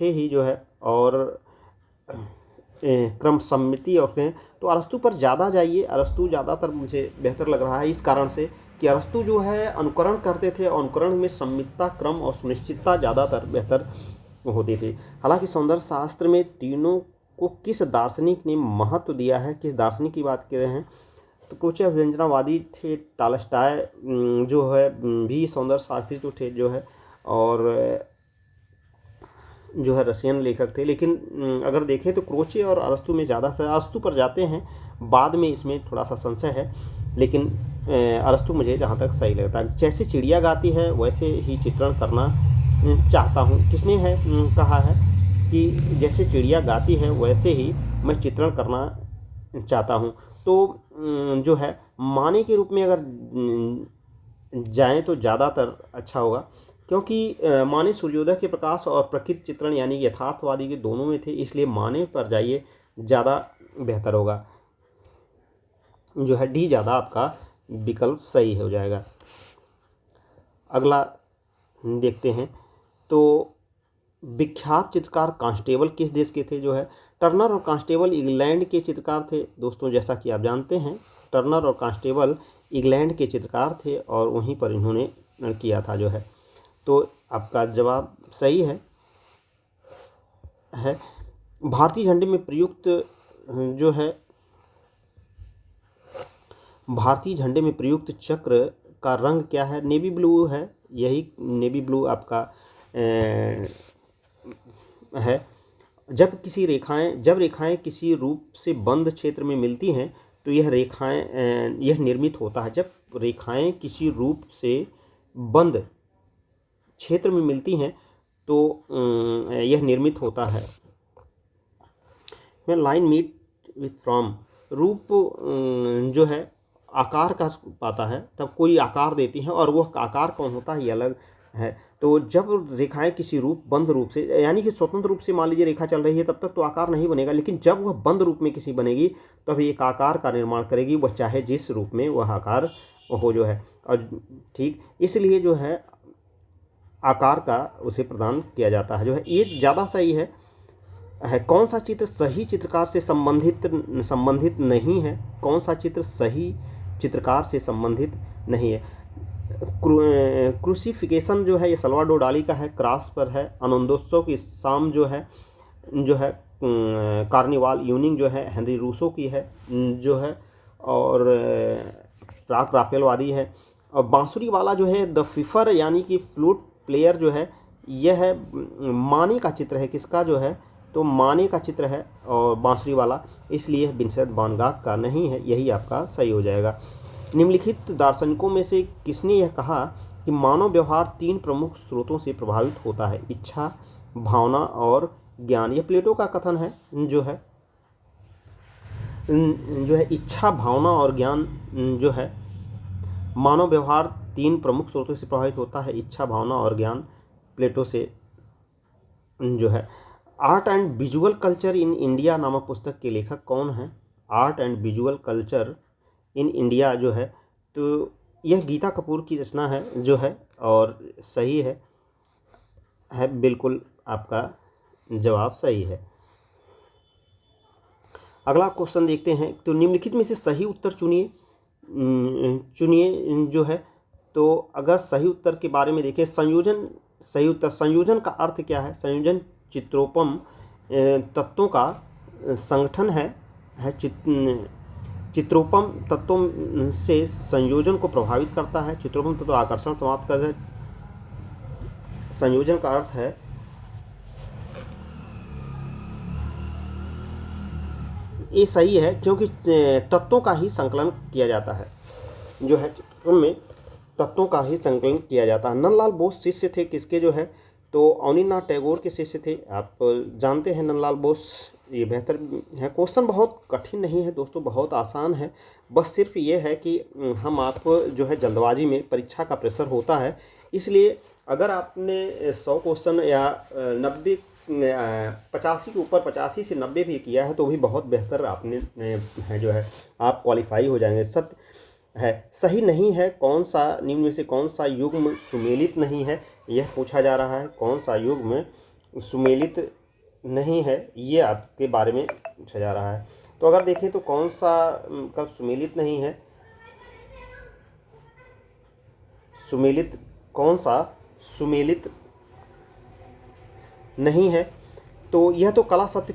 थे ही, जो है, और क्रम, सम्मिति और तो अरस्तू पर ज़्यादा जाइए। अरस्तू ज़्यादातर मुझे बेहतर लग रहा है, इस कारण से कि अरस्तू जो है अनुकरण करते थे, और अनुकरण में सम्मितता, क्रम और सुनिश्चितता ज़्यादातर बेहतर होती थी। हालांकि सौंदर्य शास्त्र में तीनों को किस दार्शनिक ने महत्व दिया है? किस दार्शनिक की बात कर रहे हैं? तो क्रोचे व्यंजनावादी थे। टॉलस्टॉय जो है भी सौंदर्य शास्त्री तो थे, जो है, और जो है रशियन लेखक थे। लेकिन अगर देखें तो क्रोचे और अरस्तू में ज़्यादा से अरस्तू पर जाते हैं, बाद में इसमें थोड़ा सा संशय है, लेकिन अरस्तू मुझे जहाँ तक सही लगता है। जैसे चिड़िया गाती है वैसे ही चित्रण करना चाहता हूँ, किसने है कहा है कि जैसे चिड़िया गाती है वैसे ही मैं चित्रण करना चाहता हूँ? तो जो है माने के रूप में अगर जाएं तो ज़्यादातर अच्छा होगा, क्योंकि माने सूर्योदय के प्रकाश और प्रकृति चित्रण यानी यथार्थवादी के दोनों में थे, इसलिए माने पर जाइए, ज़्यादा बेहतर होगा। जो है डी ज़्यादा आपका विकल्प सही हो जाएगा। अगला देखते हैं, तो विख्यात चित्रकार कांस्टेबल किस देश के थे? जो है टर्नर और कांस्टेबल इंग्लैंड के चित्रकार थे। दोस्तों, जैसा कि आप जानते हैं टर्नर और कांस्टेबल इंग्लैंड के चित्रकार थे, और वहीं पर इन्होंने किया था। जो है तो आपका जवाब सही है। भारतीय झंडे में प्रयुक्त जो है भारतीय झंडे में प्रयुक्त चक्र का रंग क्या है? नेवी ब्लू है, यही नेवी ब्लू आपका है। जब रेखाएं किसी रूप से बंद क्षेत्र में मिलती हैं तो यह निर्मित होता है। जब रेखाएं किसी रूप से बंद क्षेत्र में मिलती हैं तो यह निर्मित होता है। मैं लाइन मीट विथ फ्रॉम, रूप जो है आकार का पाता है, तब कोई आकार देती है, और वह आकार कौन होता है ये अलग है। तो जब रेखाएं किसी बंद रूप से, यानी कि स्वतंत्र रूप से मान लीजिए रेखा चल रही है, तब तक तो आकार नहीं बनेगा, लेकिन जब वह बंद रूप में किसी बनेगी तब एक आकार का निर्माण करेगी, वह चाहे जिस रूप में वह आकार हो। जो है और ठीक इसलिए जो है आकार का उसे प्रदान किया जाता है। जो है ये ज़्यादा सही है। कौन सा चित्र सही चित्रकार से संबंधित नहीं है? कौन सा चित्र सही चित्रकार से संबंधित नहीं है? क्रूसिफिकेशन जो है ये सल्वाडोर डाली का है, क्रॉस पर है। आनंदोत्सव की शाम जो है कार्निवाल यूनिंग जो है हेनरी रूसो की है, जो है, और प्राक राफेलवादी है। और बांसुरी वाला जो है द फिफर यानी कि फ्लूट प्लेयर जो है यह है माने का चित्र है। किसका? जो है तो माने का चित्र है, और बांसुरी वाला, इसलिए विंसेंट वैन गॉग का नहीं है, यही आपका सही हो जाएगा। निम्नलिखित दार्शनिकों में से किसने यह कहा कि मानव व्यवहार 3 प्रमुख स्रोतों से प्रभावित होता है? इच्छा, भावना और ज्ञान। यह प्लेटो का कथन है। जो है इच्छा, भावना और ज्ञान जो है मानव व्यवहार 3 प्रमुख स्रोतों से प्रभावित होता है, इच्छा, भावना और ज्ञान, प्लेटो से जो है art and visual culture in India नामक पुस्तक के लेखक कौन है? Art and visual culture in India जो है, तो यह गीता कपूर की रचना है जो है, और सही है बिल्कुल, आपका जवाब सही है। अगला क्वेश्चन देखते हैं, तो निम्नलिखित में से सही उत्तर चुनिए। जो है, तो अगर सही उत्तर के बारे में देखें, संयोजन, सही उत्तर, संयोजन का अर्थ क्या है? संयोजन चित्रोपम तत्वों का संगठन है चित्रोपम तत्वों से संयोजन को प्रभावित करता है। चित्रोपम तत्व आकर्षण समाप्त करता है। संयोजन का अर्थ है, ये सही है, क्योंकि तत्वों का ही संकलन किया जाता है, जो है चित्रों में तत्वों का ही संकलन किया जाता है। नंदलाल बोस शिष्य थे किसके? जो है, तो अवनींद्रनाथ टैगोर के शिष्य थे। आप जानते हैं नंदलाल बोस, ये बेहतर है। क्वेश्चन बहुत कठिन नहीं है दोस्तों, बहुत आसान है। बस सिर्फ ये है कि हम आप जो है जल्दबाजी में, परीक्षा का प्रेशर होता है, इसलिए अगर आपने 100 क्वेश्चन या 90 85 के ऊपर 85 से 90 भी किया है तो भी बहुत बेहतर आपने है जो है आप क्वालिफाई हो जाएंगे। सत्य है, सही नहीं है कौन सा, निम्न में से कौन सा युग्म सुमेलित नहीं है? यह पूछा जा रहा है, कौन सा युग्म सुमेलित नहीं है, ये आपके बारे में पूछा जा रहा है। तो अगर देखें तो कौन सा कब सुमेलित नहीं है, सुमेलित, कौन सा सुमेलित नहीं है? तो यह तो कला सत्य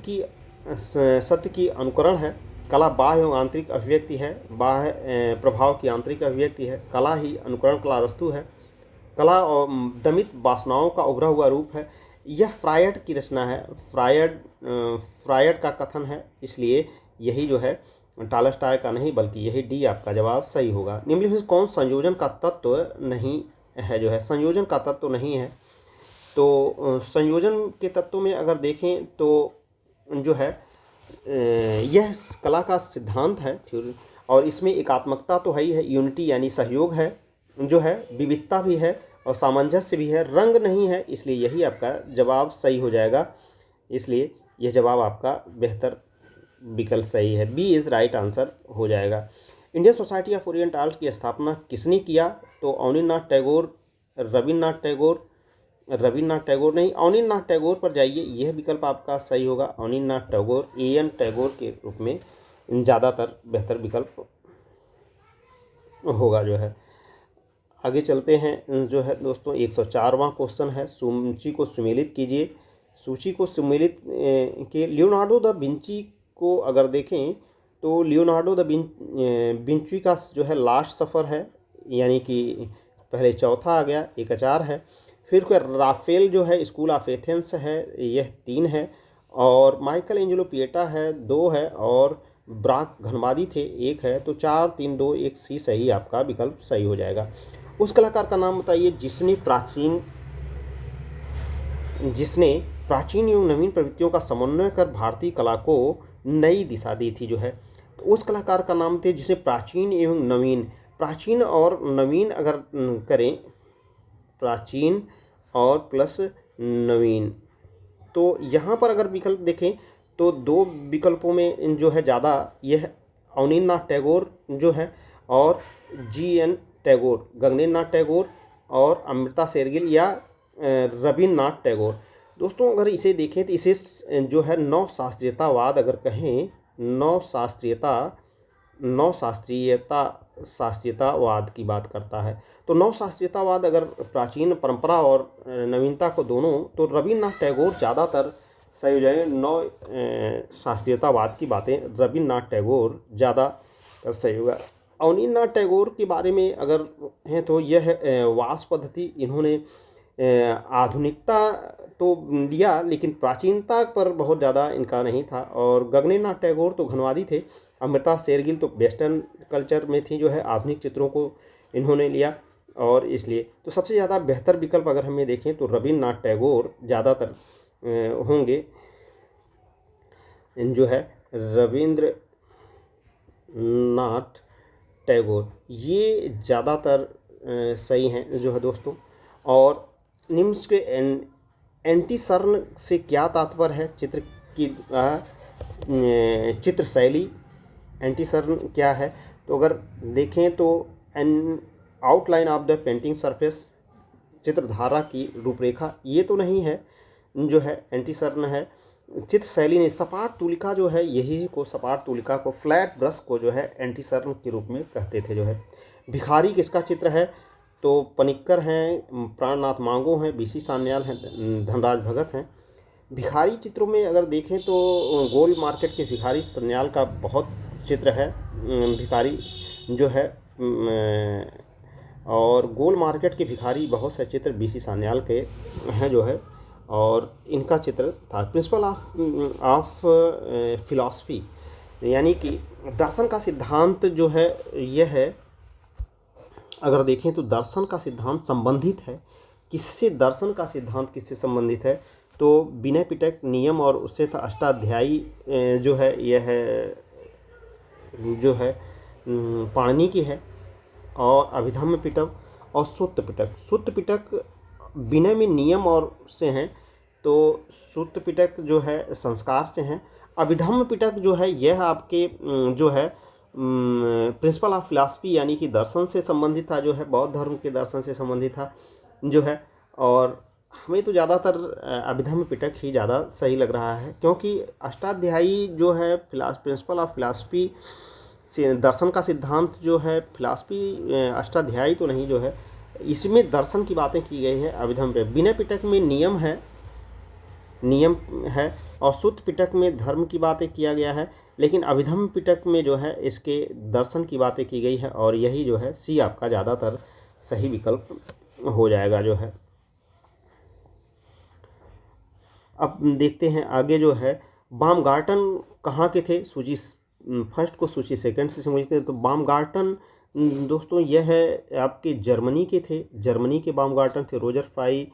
की अनुकरण है। कला बाह्य एवं आंतरिक अभिव्यक्ति है, बाह्य प्रभाव की आंतरिक अभिव्यक्ति है। कला ही अनुकरण कला वस्तु है। कला और दमित वासनाओं का उभरा हुआ रूप है। यह फ्रायड की रचना है, फ्रायड का कथन है, इसलिए यही जो है टॉलस्टॉय का नहीं, बल्कि यही डी आपका जवाब सही होगा। निम्नलिखित में कौन संयोजन का तत्व नहीं है? जो है संयोजन का तत्व नहीं है, तो संयोजन के तत्वों में अगर देखें तो जो है यह कला का सिद्धांत है, और इसमें एकात्मकता तो है ही है, यूनिटी यानी सहयोग है, जो है विविधता भी है और सामंजस्य भी है, रंग नहीं है, इसलिए यही आपका जवाब सही हो जाएगा। इसलिए यह जवाब आपका बेहतर विकल्प सही है, बी इज़ राइट आंसर हो जाएगा। Indian society of Orient art की स्थापना किसने किया? तो अवनींद्रनाथ टैगोर, रविन्द्रनाथ टैगोर नहीं, अवनींद्रनाथ टैगोर पर जाइए, यह विकल्प आपका सही होगा। अवनींद्रनाथ टैगोर, एएन टैगोर के रूप में ज़्यादातर बेहतर विकल्प होगा। जो है आगे चलते हैं, जो है दोस्तों 104वां क्वेश्चन है, सूची को सुमेलित कीजिए। सूची को सुमेलित के लियोनार्डो दा विंची को अगर देखें तो लियोनार्डो दा विंची का जो है लास्ट सफ़र है, यानी कि पहले चौथा आ गया, एक अचार है। फिर राफेल जो है स्कूल ऑफ एथेंस है, यह 3 है, और माइकल एंजेलो पिएटा है 2 है, और ब्राक घनवादी थे 1 है। तो 4 3 2 1 सी सही आपका विकल्प सही हो जाएगा। उस कलाकार का नाम बताइए जिसने प्राचीन एवं नवीन प्रवृत्तियों का समन्वय कर भारतीय कला को नई दिशा दी थी। जो है तो उस कलाकार का नाम थे जिसने प्राचीन एवं नवीन, प्राचीन और नवीन अगर करें, प्राचीन और प्लस नवीन, तो यहाँ पर अगर विकल्प देखें तो 2 विकल्पों में जो है ज़्यादा यह अवनींद्रनाथ टैगोर जो है, और जीएन टैगोर, गगनेन्द्रनाथ टैगोर और अमृता शेरगिल या रवीन्द्रनाथ टैगोर। दोस्तों अगर इसे देखें तो इसे जो है नव शास्त्रीयतावाद अगर कहें, शास्त्रीयतावाद की बात करता है। तो नव शास्त्रीयतावाद अगर प्राचीन परंपरा और नवीनता को दोनों, तो रवीन्द्रनाथ टैगोर ज़्यादातर सही हो जाएंगे। नव शास्त्रीयतावाद की बातें, रवीन्द्रनाथ टैगोर ज़्यादातर सही होगा। अवनींद्रनाथ टैगोर के बारे में अगर हैं तो यह वास पद्धति, इन्होंने आधुनिकता तो लिया लेकिन प्राचीनता पर बहुत ज़्यादा इनका नहीं था। और गगनेन्द्रनाथ टैगोर तो घनवादी थे। अमृता शेरगिल तो वेस्टर्न कल्चर में थी, जो है आधुनिक चित्रों को इन्होंने लिया, और इसलिए तो सबसे ज़्यादा बेहतर विकल्प अगर हमें देखें तो रवीन्द्रनाथ टैगोर ज़्यादातर होंगे। जो है रवीन्द्रनाथ टैगोर ये ज़्यादातर सही हैं जो है दोस्तों। और निम्न के एंटीसर्न से क्या तात्पर्य है? चित्र की चित्र शैली। एंटीसर्न क्या है? तो अगर देखें तो an outline of the painting surface, चित्रधारा की रूपरेखा, ये तो नहीं है जो है एंटीसर्न है। चित्र शैली ने सपाट तुलिका जो है, यही को सपाट तुलिका को, फ्लैट ब्रश को जो है एंटीसर्न के रूप में कहते थे जो है। भिखारी किसका चित्र है? तो पनिक्कर हैं, प्राणनाथ मांगो हैं, बीसी सान्याल हैं, धनराज भगत हैं। भिखारी चित्रों में अगर देखें तो गोल मार्केट के भिखारी सान्याल का बहुत चित्र है। भिखारी जो है और गोल मार्केट के भिखारी बहुत से चित्र बीसी सान्याल के हैं जो है, और इनका चित्र था। प्रिंसिपल ऑफ फिलॉसफी, यानी कि दर्शन का सिद्धांत जो है यह है, अगर देखें तो दर्शन का सिद्धांत संबंधित है किससे? दर्शन का सिद्धांत किससे संबंधित है? तो विनय पिटक नियम और उससे था अष्टाध्यायी जो है यह जो है पाणिनि की है, और अभिधम्म पिटक और सूत्र पिटक। सूत्र पिटक विनय में नियम और से हैं, तो सूत्र पिटक जो है संस्कार से हैं। अभिधम्म पिटक जो है यह आपके जो है प्रिंसिपल ऑफ फिलॉसफी यानी कि दर्शन से संबंधित था जो है, बौद्ध धर्म के दर्शन से संबंधित था जो है। और हमें तो ज़्यादातर अभिधम्म पिटक ही ज़्यादा सही लग रहा है, क्योंकि अष्टाध्यायी जो है प्रिंसिपल ऑफ फिलॉसफी से दर्शन का सिद्धांत जो है, फिलॉसफी अष्टाध्यायी तो नहीं जो है, इसमें दर्शन की बातें की गई है अभिधम्म पे। विनय पिटक में नियम है और सूत्र पिटक में धर्म की बातें किया गया है, लेकिन अभिधम्म पिटक में जो है इसके दर्शन की बातें की गई है, और यही जो है सी आपका ज़्यादातर सही विकल्प हो जाएगा जो है। अब देखते हैं आगे जो है, बामगार्टन कहाँ के थे? सूची फर्स्ट को सूची सेकंड से समझते हैं। तो बामगार्टन दोस्तों यह है आपके जर्मनी के थे, जर्मनी के बामगार्टन थे। रोजर फ्राई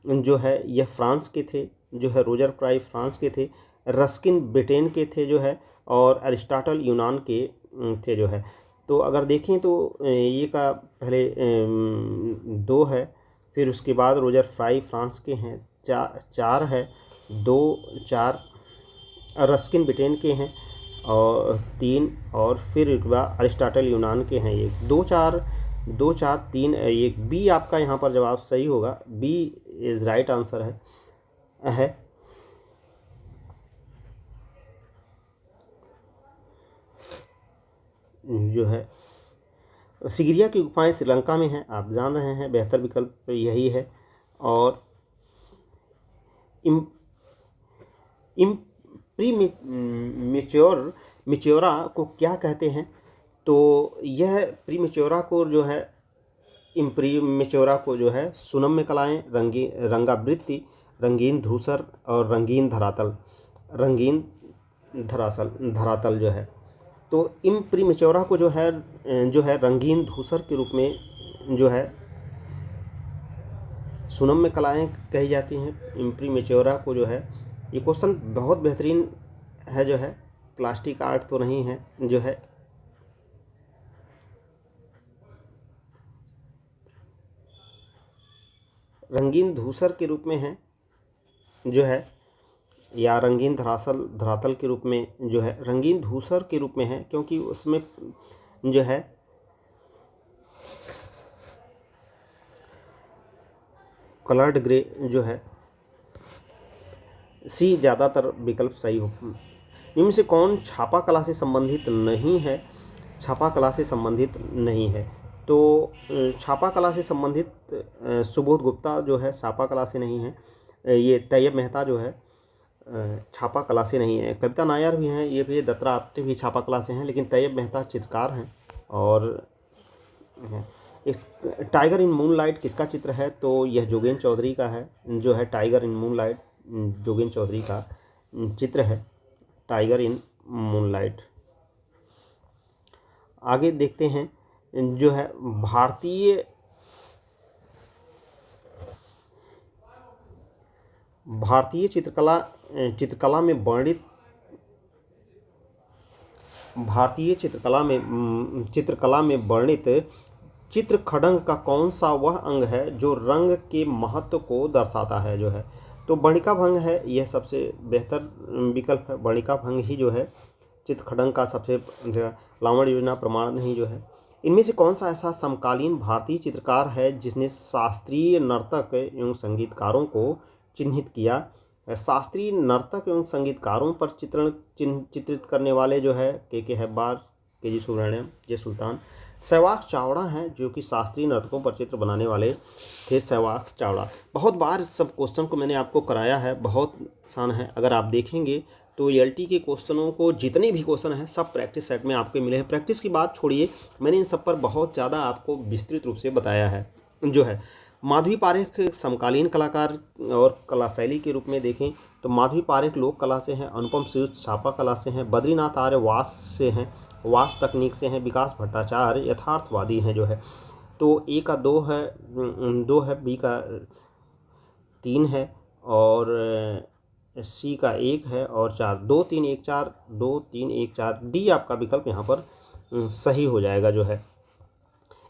जो है यह फ्रांस के थे जो है, रोजर फ्राई फ्रांस के थे। रस्किन ब्रिटेन के थे जो है, और अरिस्टाटल यूनान के थे जो है। तो अगर देखें तो ये का पहले 2 है, फिर उसके बाद रोजर फ्राई फ्रांस के हैं, 4 है, 2 4 रस्किन ब्रिटेन के हैं, और 3, और फिर एक बार अरिस्टाटल यूनान के हैं। ये 2 4 3 एक बी आपका यहाँ पर जवाब सही होगा, बी इज राइट आंसर है। जो है सिगिरिया की गुफाएं श्रीलंका में हैं, आप जान रहे हैं, बेहतर विकल्प यही है। और प्रीमेच्योरा को क्या कहते हैं? तो यह प्रीमेच्योरा को जो है, प्रीमेच्योरा को जो है सुनम्य कलाएं, रंगावृत्ति, रंगीन धूसर और रंगीन धरातल जो है। तो प्रीमेच्योरा को जो है रंगीन धूसर के रूप में जो है सुनम्य कलाएं कही जाती हैं। प्रीमेच्योरा को जो है, ये क्वेश्चन बहुत बेहतरीन है जो है, प्लास्टिक आर्ट तो नहीं है जो है। रंगीन धूसर के रूप में है जो है, या रंगीन धरातल के रूप में जो है, रंगीन धूसर के रूप में है, क्योंकि उसमें जो है कलर्ड ग्रे जो है, सी ज़्यादातर विकल्प सही हो। इनमें से कौन छापा कला से संबंधित नहीं है? छापा कला से संबंधित नहीं है, तो छापा कला से संबंधित सुबोध गुप्ता जो है छापा कला से नहीं है। ये तैयब मेहता जो है छापा कला से नहीं है। कविता नायर भी हैं, ये भी दत्रा आप्टे भी छापा कला से हैं, लेकिन तैयब मेहता चित्रकार हैं। और टाइगर इन मूनलाइट किसका चित्र है? तो यह जोगेन चौधरी का है जो है। Tiger in moonlight Jogen Chowdhury का चित्र है, टाइगर इन मूनलाइट। आगे देखते हैं जो है भारतीय चित्रकला में वर्णित चित्र खड़ंग का कौन सा वह अंग है जो रंग के महत्व को दर्शाता है जो है? तो वर्णिका भंग है यह सबसे बेहतर विकल्प है। वर्णिका भंग ही जो है चित्रखंडन का सबसे लावण्य योजना प्रमाण नहीं जो है। इनमें से कौन सा ऐसा समकालीन भारतीय चित्रकार है जिसने शास्त्रीय नर्तक एवं संगीतकारों को चिन्हित किया? शास्त्रीय नर्तक एवं संगीतकारों पर चित्रित करने वाले जो है के हेब्बार, के जी सुब्रमण्यम, जे सुल्तान। सहवाग चावड़ा हैं जो कि शास्त्रीय नर्तकों पर चित्र बनाने वाले थे, सहवाग चावड़ा। बहुत बार सब क्वेश्चन को मैंने आपको कराया है, बहुत आसान है। अगर आप देखेंगे तो एलटी के क्वेश्चनों को, जितने भी क्वेश्चन हैं सब प्रैक्टिस सेट में आपको मिले हैं। प्रैक्टिस की बात छोड़िए, मैंने इन सब पर बहुत ज़्यादा आपको विस्तृत रूप से बताया है जो है। माधवी पारेख समकालीन कलाकार और कला शैली के रूप में देखें तो माधवी पारेख लोक कला से हैं, अनुपम सूद छापा कला से हैं, बद्रीनाथ आर्य वास से हैं, वास तकनीक से हैं, विकास भट्टाचार्य यथार्थवादी हैं जो है। तो ए का 2 है, 2 है, बी का 3 है और सी का 1 है और 4, 2 3 1 4, 2 3 1 4, डी आपका विकल्प यहाँ पर सही हो जाएगा जो है।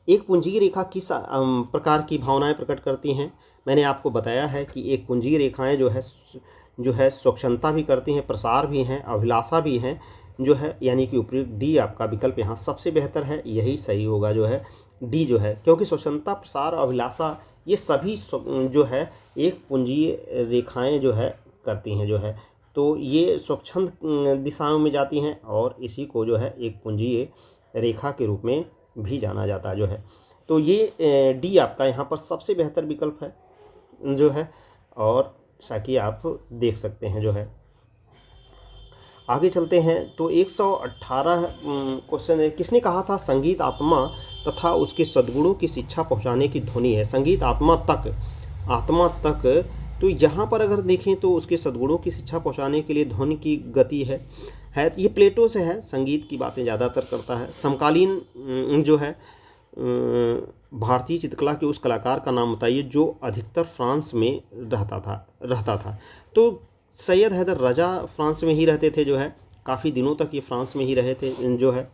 एक पुंजीय रेखा किस प्रकार की भावनाएं प्रकट करती हैं? मैंने आपको बताया है कि एक पुंजीय रेखाएं जो है स्वच्छंदता भी करती हैं, प्रसार भी हैं, अभिलाषा भी हैं जो है, यानी कि उपयुक्त डी आपका विकल्प यहाँ सबसे बेहतर है, यही सही होगा जो है डी जो है। क्योंकि स्वच्छंदता, प्रसार, अभिलाषा ये सभी जो है एक पुंजीय रेखाएं जो है करती हैं जो है। तो ये स्वच्छंद दिशाओं में जाती हैं और इसी को जो है एक पुंजीय रेखा के रूप में भी जाना जाता है जो है। तो ये डी आपका यहाँ पर सबसे बेहतर विकल्प है जो है, और साकी आप देख सकते हैं जो है। आगे चलते हैं तो 118 क्वेश्चन है, किसने कहा था संगीत आत्मा तथा उसके सद्गुणों की शिक्षा पहुंचाने की ध्वनि है? संगीत आत्मा तक, तो यहाँ पर अगर देखें तो उसके सद्गुणों की शिक्षा पहुंचाने के लिए ध्वनि की गति है तो ये प्लेटो से है, संगीत की बातें ज़्यादातर करता है। समकालीन जो है भारतीय चित्रकला के उस कलाकार का नाम बताइए जो अधिकतर फ्रांस में रहता था। तो सैयद हैदर रजा फ्रांस में ही रहते थे जो है, काफ़ी दिनों तक ये फ्रांस में ही रहे थे जो है।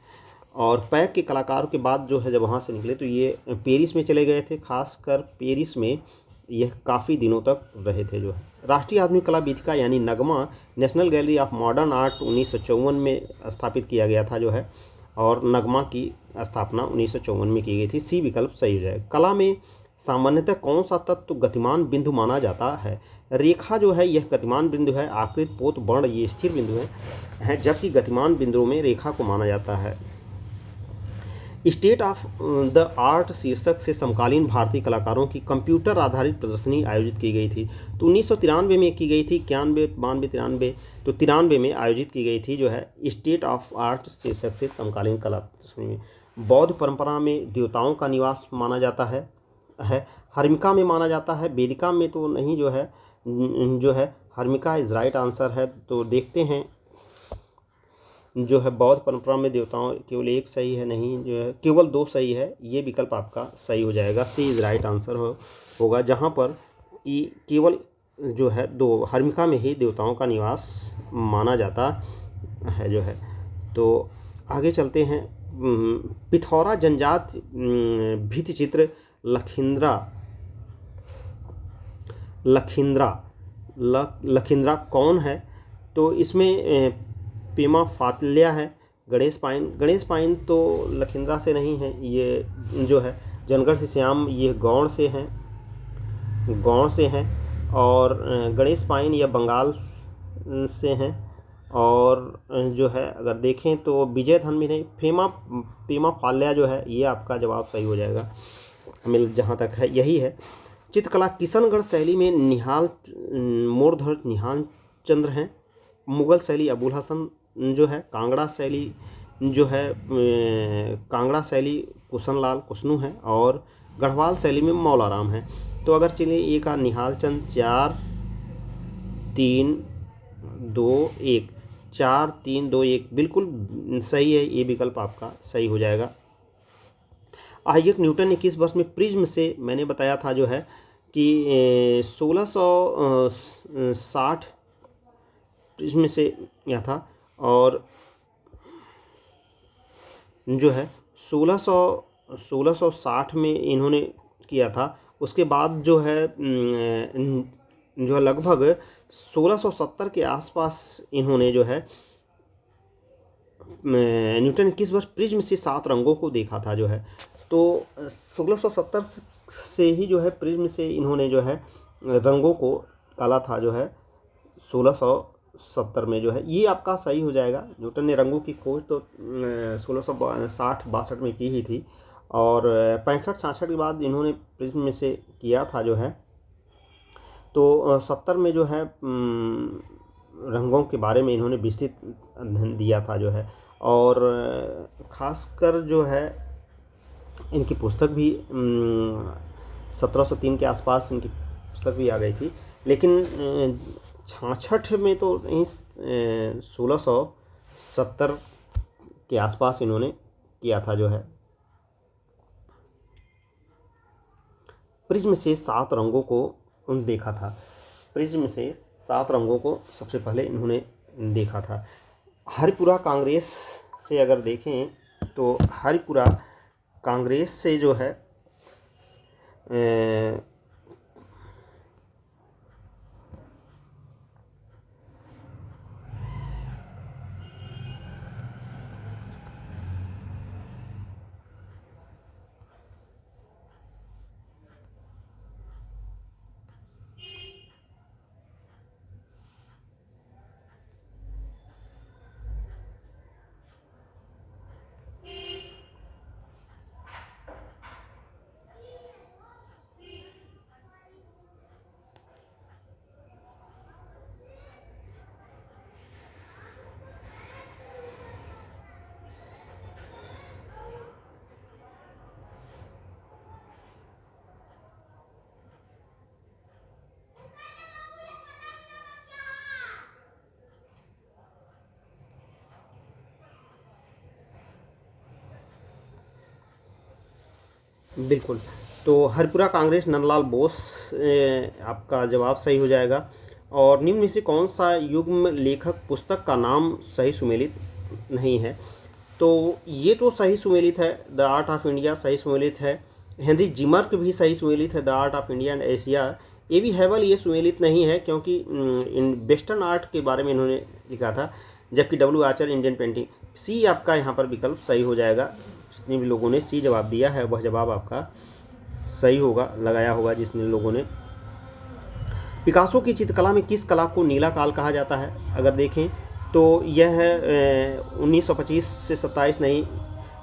और पैक के कलाकारों के बाद जो है जब वहाँ से निकले तो ये पेरिस में चले गए थे, खासकर पेरिस में यह काफ़ी दिनों तक रहे थे जो है। राष्ट्रीय आधुनिक कला वीथिका यानी नगमा national gallery of modern art 1954 में स्थापित किया गया था जो है, और नगमा की स्थापना 1954 में की गई थी। सी विकल्प सही है। कला में सामान्यतः कौन सा तत्व गतिमान बिंदु माना जाता है? रेखा जो है यह गतिमान बिंदु है, आकृत, पोत, वर्ण ये स्थिर बिंदु है, जबकि गतिमान बिंदुओं में रेखा को माना जाता है। स्टेट ऑफ द आर्ट शीर्षक से समकालीन भारतीय कलाकारों की कंप्यूटर आधारित प्रदर्शनी आयोजित की गई थी। तो 1993 में की गई थी, 91, 92, 93, तो 93 में आयोजित की गई थी जो है स्टेट ऑफ आर्ट शीर्षक से समकालीन कला प्रदर्शनी में। बौद्ध परंपरा में देवताओं का निवास माना जाता है, हर्मिका में माना जाता है, वेदिका में तो नहीं जो है हर्मिका इज राइट आंसर है। तो देखते हैं जो है बौद्ध परंपरा में देवताओं केवल एक सही है, नहीं जो है केवल 2 सही है, ये विकल्प आपका सही हो जाएगा, सी इज राइट आंसर होगा, जहाँ पर कि केवल जो है 2 हर्मिका में ही देवताओं का निवास माना जाता है जो है। तो आगे चलते हैं, पिथौरा जनजाति भित्ति चित्र लखींद्रा कौन है? तो इसमें पेमा फातल्या है, गणेश पाइन तो लखींद्रा से नहीं है, ये जो है जनगढ़ से श्याम ये गौड़ से हैं, और गणेश पाइन यह बंगाल से हैं, और जो है अगर देखें तो विजय धन भी नहीं, पेमा फाल्या जो है ये आपका जवाब सही हो जाएगा, जहाँ तक है यही है। चित्रकला किशनगढ़ शैली में मूर्धर निहाल चंद्र हैं, मुगल शैली अबुल हसन जो है, कांगड़ा शैली कुशनलाल कुशनू है, और गढ़वाल शैली में मौलाराम है। तो अगर चलिए ए का निहाल चंद 4 3 2 1 4 3 2 1 बिल्कुल सही है, ये विकल्प आपका सही हो जाएगा। आइजैक न्यूटन ने किस वर्ष में प्रिज्म से, मैंने बताया था जो है कि 1660 प्रिज्म से यह था, और जो है 1660 में इन्होंने किया था। उसके बाद जो है जो है लगभग 1670 के आसपास इन्होंने जो है न्यूटन ने किस वर्ष प्रिज्म से 7 रंगों को देखा था जो है। तो 1670 से ही जो है प्रिज्म से इन्होंने जो है रंगों को निकाला था जो है 1670 में जो है। ये आपका सही हो जाएगा। न्यूटन ने रंगों की खोज तो 1660-62 में की ही थी, और 65-66 के बाद इन्होंने प्रिज्म में से किया था जो है। तो 70 में जो है रंगों के बारे में इन्होंने विस्तृत अध्ययन दिया था जो है। और ख़ासकर जो है इनकी पुस्तक भी 1703 के आसपास इनकी पुस्तक भी आ गई थी, लेकिन 66 में तो नहीं, 1670 के आसपास इन्होंने किया था जो है। प्रिज्म से 7 रंगों को देखा था। प्रिज्म से 7 रंगों को सबसे पहले इन्होंने देखा था। हरिपुरा कांग्रेस से अगर देखें तो हरिपुरा कांग्रेस से जो है बिल्कुल। तो हरिपुरा कांग्रेस नंदलाल बोस आपका जवाब सही हो जाएगा। और निम्न में से कौन सा युग्म लेखक पुस्तक का नाम सही सुमेलित नहीं है? तो ये तो सही सुमेलित है, द आर्ट ऑफ इंडिया सही सुमेलित है। हेनरी जिमर्क भी सही सुमेलित है, the art of India and Asia. A.V.. हैवल ये सुमेलित नहीं है, क्योंकि इन वेस्टर्न आर्ट के बारे में इन्होंने लिखा था, जबकि डब्ल्यू आर्चर इंडियन पेंटिंग। सी आपका यहाँ पर विकल्प सही हो जाएगा। जितने भी लोगों ने सी जवाब दिया है वह जवाब आपका सही होगा, लगाया होगा जिसने लोगों ने। पिकासो की चित्रकला में किस कला को नीला काल कहा जाता है? अगर देखें तो यह है 1925 से 27 नहीं,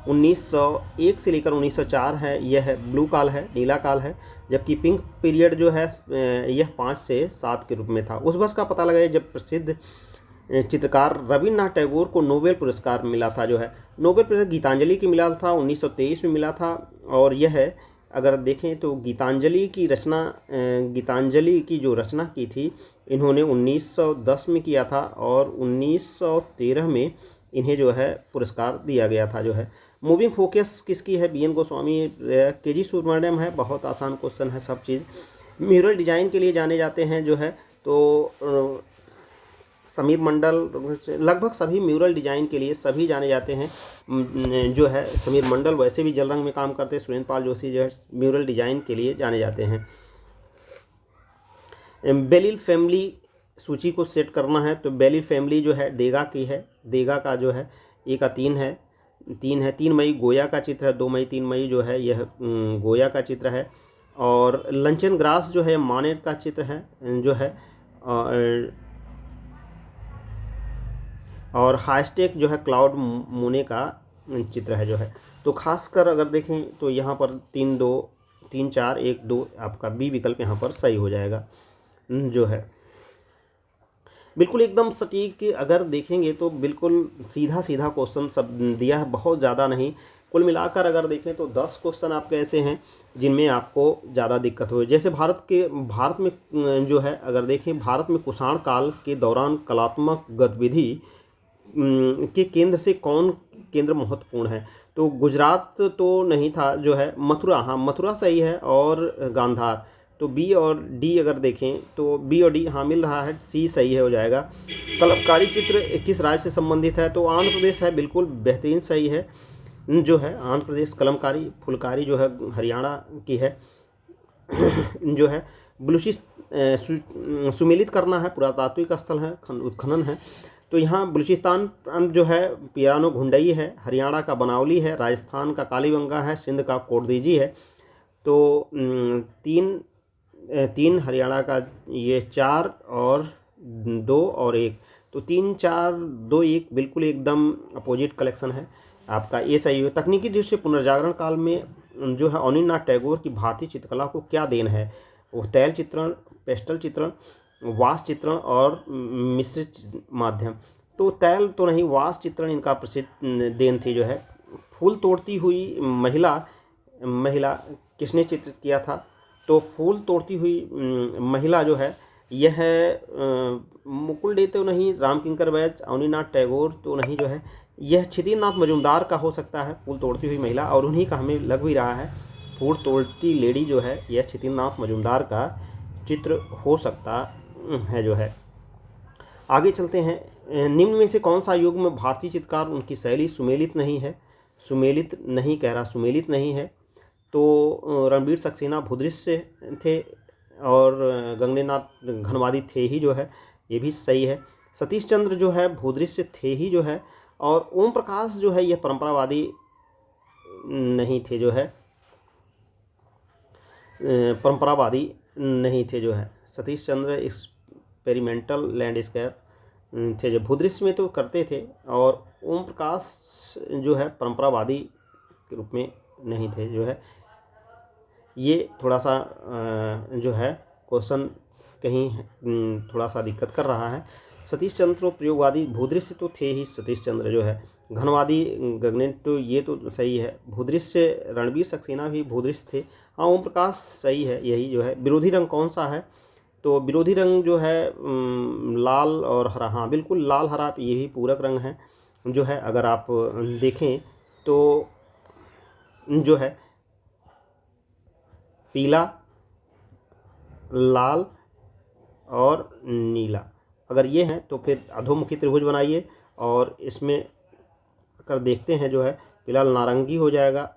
1901 से लेकर 1904 है, यह ब्लू काल है, नीला काल है। जबकि पिंक पीरियड जो है यह 5 से 7 के रूप में था। उस वर्ष का पता लगाया जब प्रसिद्ध चित्रकार रविन्द्रनाथ टैगोर को नोबेल पुरस्कार मिला था जो है। नोबेल पुरस्कार गीतांजलि की मिला था, 1923 में मिला था। और यह है अगर देखें तो गीतांजलि की जो रचना की थी इन्होंने 1910 में किया था, और 1913 में इन्हें जो है पुरस्कार दिया गया था जो है। मूविंग फोकस किसकी है? B N Goswami, K G. Subramanyan है। बहुत आसान क्वेश्चन है सब चीज़। म्यूरल डिज़ाइन के लिए जाने जाते हैं जो है, तो समीर मंडल, लगभग सभी म्यूरल डिज़ाइन के लिए सभी जाने जाते हैं जो है। समीर मंडल वैसे भी जल रंग में काम करते हैं। सुरेंद्र पाल जोशी जो है म्यूरल डिज़ाइन के लिए जाने जाते हैं। बेलिल फैमिली सूची को सेट करना है, तो बेलिल फैमिली जो है देगा की है। देगा का जो है 1 का 3 है, 3 मई गोया का चित्र है, 2 मई 3 मई जो है यह गोया का चित्र है। और लंचन ग्रास जो है मानेट का चित्र है जो है। और हाईस्टेक जो है क्लाउड मोने का चित्र है जो है। तो खासकर अगर देखें तो यहाँ पर 3 4 1 2 आपका बी विकल्प यहाँ पर सही हो जाएगा जो है। बिल्कुल एकदम सटीक अगर देखेंगे तो बिल्कुल सीधा सीधा क्वेश्चन सब दिया है, बहुत ज़्यादा नहीं। कुल मिलाकर अगर देखें तो 10 क्वेश्चन आपके ऐसे हैं जिनमें आपको ज़्यादा दिक्कत हो। जैसे भारत में जो है अगर देखें, भारत में कुषाण काल के दौरान कलात्मक गतिविधि के केंद्र से कौन केंद्र महत्वपूर्ण है? तो गुजरात तो नहीं था जो है, मथुरा, हाँ मथुरा सही है, और गांधार। तो बी और डी अगर देखें तो बी और डी हाँ मिल रहा है, सी सही है हो जाएगा। कलमकारी चित्र किस राज्य से संबंधित है? तो आंध्र प्रदेश है, बिल्कुल बेहतरीन सही है जो है आंध्र प्रदेश। कलमकारी फुलकारी जो है हरियाणा की है जो है। सुमेलित करना है, पुरातात्विक स्थल है, उत्खनन है। तो यहाँ बलूचिस्तान प्रांत जो है पिरानो घुंडई है, हरियाणा का बनावली है, राजस्थान का कालीबंगा है, सिंध का कोटदीजी है। तो तीन हरियाणा का, ये 4 और 2 और 1, तो 3 4 2 1 बिल्कुल एकदम अपोजिट कलेक्शन है आपका, ये सही है। तकनीकी दृष्टि से पुनर्जागरण काल में जो है अवनींद्रनाथ टैगोर की भारतीय चित्रकला को क्या देन है? वो तैल चित्रण, पेस्टल चित्रण, वास चित्रण और मिश्रित माध्यम। तो तैल तो नहीं, वास चित्रण इनका प्रसिद्ध देन थी जो है। फूल तोड़ती हुई महिला किसने चित्रित किया था? तो फूल तोड़ती हुई महिला जो है यह मुकुल डे तो नहीं, रामकिंकर बैच, अवनीनाथ टैगोर तो नहीं जो है, यह क्षितिनाथ मजुमदार का हो सकता है, फूल तोड़ती हुई महिला, और उन्हीं का हमें लग भी रहा है। फूल तोड़ती लेडी जो है यह क्षितिनाथ मजुमदार का चित्र हो सकता है जो है। आगे चलते हैं। निम्न में से कौन सा युग में भारतीय चित्रकार उनकी शैली सुमेलित नहीं है? सुमेलित नहीं कह रहा, सुमेलित नहीं है। तो रणबीर सक्सेना भूदृश्य थे और गंगेनाथ घनवादी थे ही जो है, ये भी सही है। सतीश चंद्र जो है भूदृश्य थे ही जो है, और ओम प्रकाश जो है यह परंपरावादी नहीं थे जो है, परंपरावादी नहीं थे जो है। सतीश चंद्र एक्सपेरिमेंटल लैंडस्केप थे जो, भूदृश्य में तो करते थे, और ओम प्रकाश जो है परंपरावादी के रूप में नहीं थे जो है। ये थोड़ा सा जो है क्वेश्चन कहीं थोड़ा सा दिक्कत कर रहा है। सतीश चंद्र तो प्रयोगवादी, भूदृश्य तो थे ही सतीश चंद्र जो है, घनवादी गगनेट तो ये तो सही है। भूदृश्य रणबीर सक्सेना भी भूदृश्य थे। हाँ, ओम प्रकाश सही है, यही जो है। विरोधी रंग कौन सा है? तो विरोधी रंग जो है लाल और हरा। हाँ बिल्कुल, लाल हरा ये भी पूरक रंग है जो है। अगर आप देखें तो जो है पीला, लाल और नीला, अगर ये हैं तो फिर अधोमुखी त्रिभुज बनाइए, और इसमें अगर देखते हैं जो है पीला नारंगी हो जाएगा,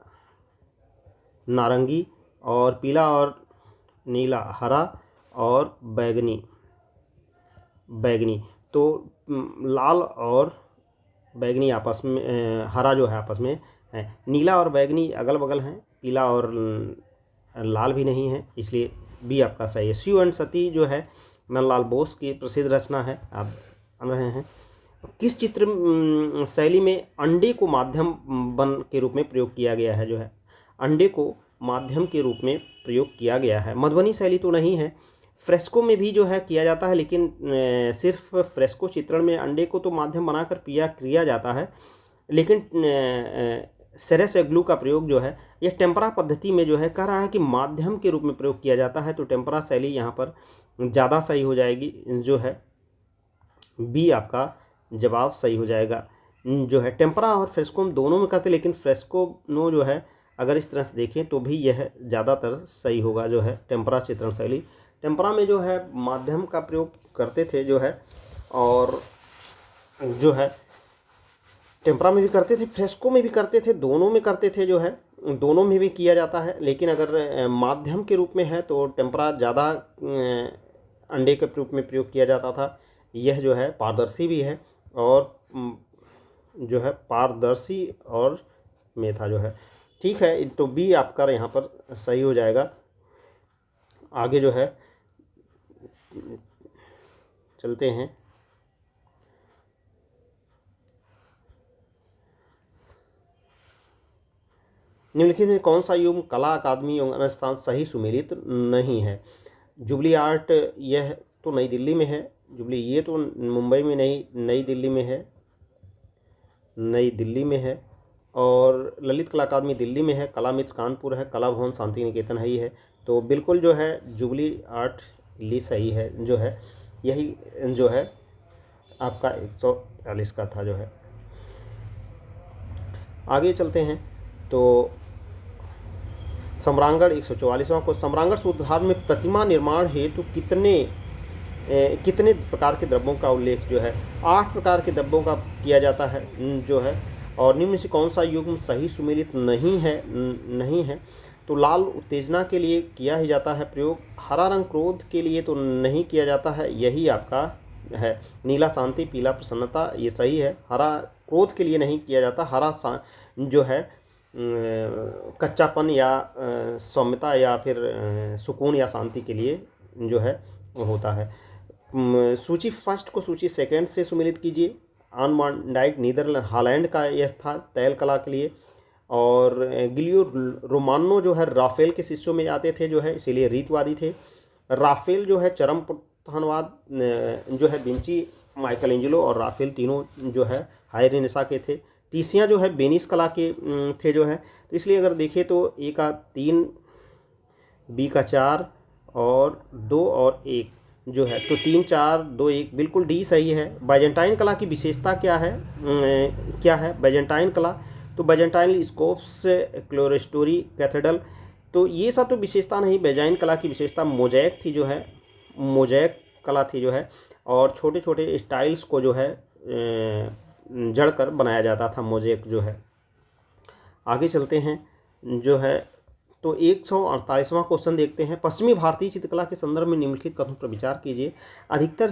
नारंगी, और पीला और नीला हरा, और बैगनी, तो लाल और बैगनी आपस में, हरा जो है आपस में है। नीला और बैगनी अगल बगल हैं, पीला और लाल भी नहीं है, इसलिए बी आपका सही है। शिव एंड सती जो है नंदलाल बोस की प्रसिद्ध रचना है, आप जान रहे हैं। किस चित्र शैली में अंडे को माध्यम बन के रूप में प्रयोग किया गया है जो है? अंडे को माध्यम के रूप में प्रयोग किया गया है। मधुबनी शैली तो नहीं है। फ्रेस्को में भी जो है किया जाता है, लेकिन सिर्फ फ्रेस्को चित्रण में अंडे को तो माध्यम बनाकर किया जाता है, लेकिन सेरेस एग्लू का प्रयोग जो है यह टेम्परा पद्धति में जो है कह रहा है कि माध्यम के रूप में प्रयोग किया जाता है। तो टेम्परा शैली यहाँ पर ज़्यादा सही हो जाएगी जो है, बी आपका जवाब सही हो जाएगा जो है। टेम्परा और फ्रेस्को दोनों में करते, लेकिन फ्रेस्को नो जो है अगर इस तरह से देखें तो भी यह ज़्यादातर सही होगा जो है, टेम्परा चित्रण शैली। टेम्परा में जो है माध्यम का प्रयोग करते थे जो है, और जो है टेम्परा में भी करते थे, फ्रेस्को में भी करते थे, दोनों में करते थे जो है, दोनों में भी किया जाता है। लेकिन अगर माध्यम के रूप में है तो टेम्परा ज़्यादा अंडे के रूप में प्रयोग किया जाता था। यह जो है पारदर्शी भी है, और जो है पारदर्शी और में था जो है। ठीक है, तो बी आपका यहाँ पर सही हो जाएगा। आगे जो है चलते हैं। निम्नलिखित में कौन सा युग कला अकादमी एवं अन्य स्थान सही सुमेलित नहीं है? जुबली आर्ट यह तो नई दिल्ली में है, जुबली ये तो मुंबई में नहीं, नई दिल्ली में है, नई दिल्ली में है। और ललित कला अकादमी दिल्ली में है, कला मित्र कानपुर है, कला भवन शांति निकेतन है ही है। तो बिल्कुल जो है जुबली आर्ट दिल्ली सही है जो है, यही जो है आपका 140 का था जो है। आगे चलते हैं। तो सम्रांगण 144वां को, सम्रांगण सुधार में प्रतिमा निर्माण हेतु कितने प्रकार के द्रव्यों का उल्लेख जो है? 8 प्रकार के द्रव्यों का किया जाता है जो है। और निम्न से कौन सा युग्म सही सुमेलित नहीं है? तो तो लाल उत्तेजना के लिए किया ही जाता है प्रयोग। हरा रंग क्रोध के लिए तो नहीं किया जाता है, यही आपका है। नीला शांति, पीला प्रसन्नता, ये सही है। हरा क्रोध के लिए नहीं किया जाता, हरा जो है कच्चापन या सौम्यता या फिर सुकून या शांति के लिए जो है वो होता है। सूची फर्स्ट को सूची सेकंड से सुमिलित कीजिए। आन वान डाइक नीदरलैंड हॉलैंड का यह था तैल कला के लिए। और गिलियो रोमानो जो है राफेल के शिष्यों में आते थे जो है, इसीलिए रीतवादी थे। राफेल जो है चरम पुनर्वाद जो है विंची, माइकलएंजेलो और राफेल तीनों जो है हाई रेनेसां के थे। टीसियाँ जो है वेनिस कला के थे जो है। तो इसलिए अगर देखें तो ए का 3, बी का 4 और 2 और 1 जो है, तो 3 4 2 1 बिल्कुल डी सही है। बाइजेंटाइन कला की विशेषता क्या है? क्या है बाइजेंटाइन कला? तो बाइजेंटाइन स्कोप्स, क्लोरेस्टोरी, कैथेड्रल, तो ये सब तो विशेषता नहीं। बाइजेंटाइन कला की विशेषता मोज़ैक थी जो है, मोज़ैक कला थी जो है, और छोटे छोटे स्टाइल्स को जो है जड़ कर बनाया जाता था मोज़ैक जो है। आगे चलते हैं जो है, तो 148वां क्वेश्चन देखते हैं। पश्चिमी भारतीय चित्रकला के संदर्भ में निम्नलिखित कथनों पर विचार कीजिए। अधिकतर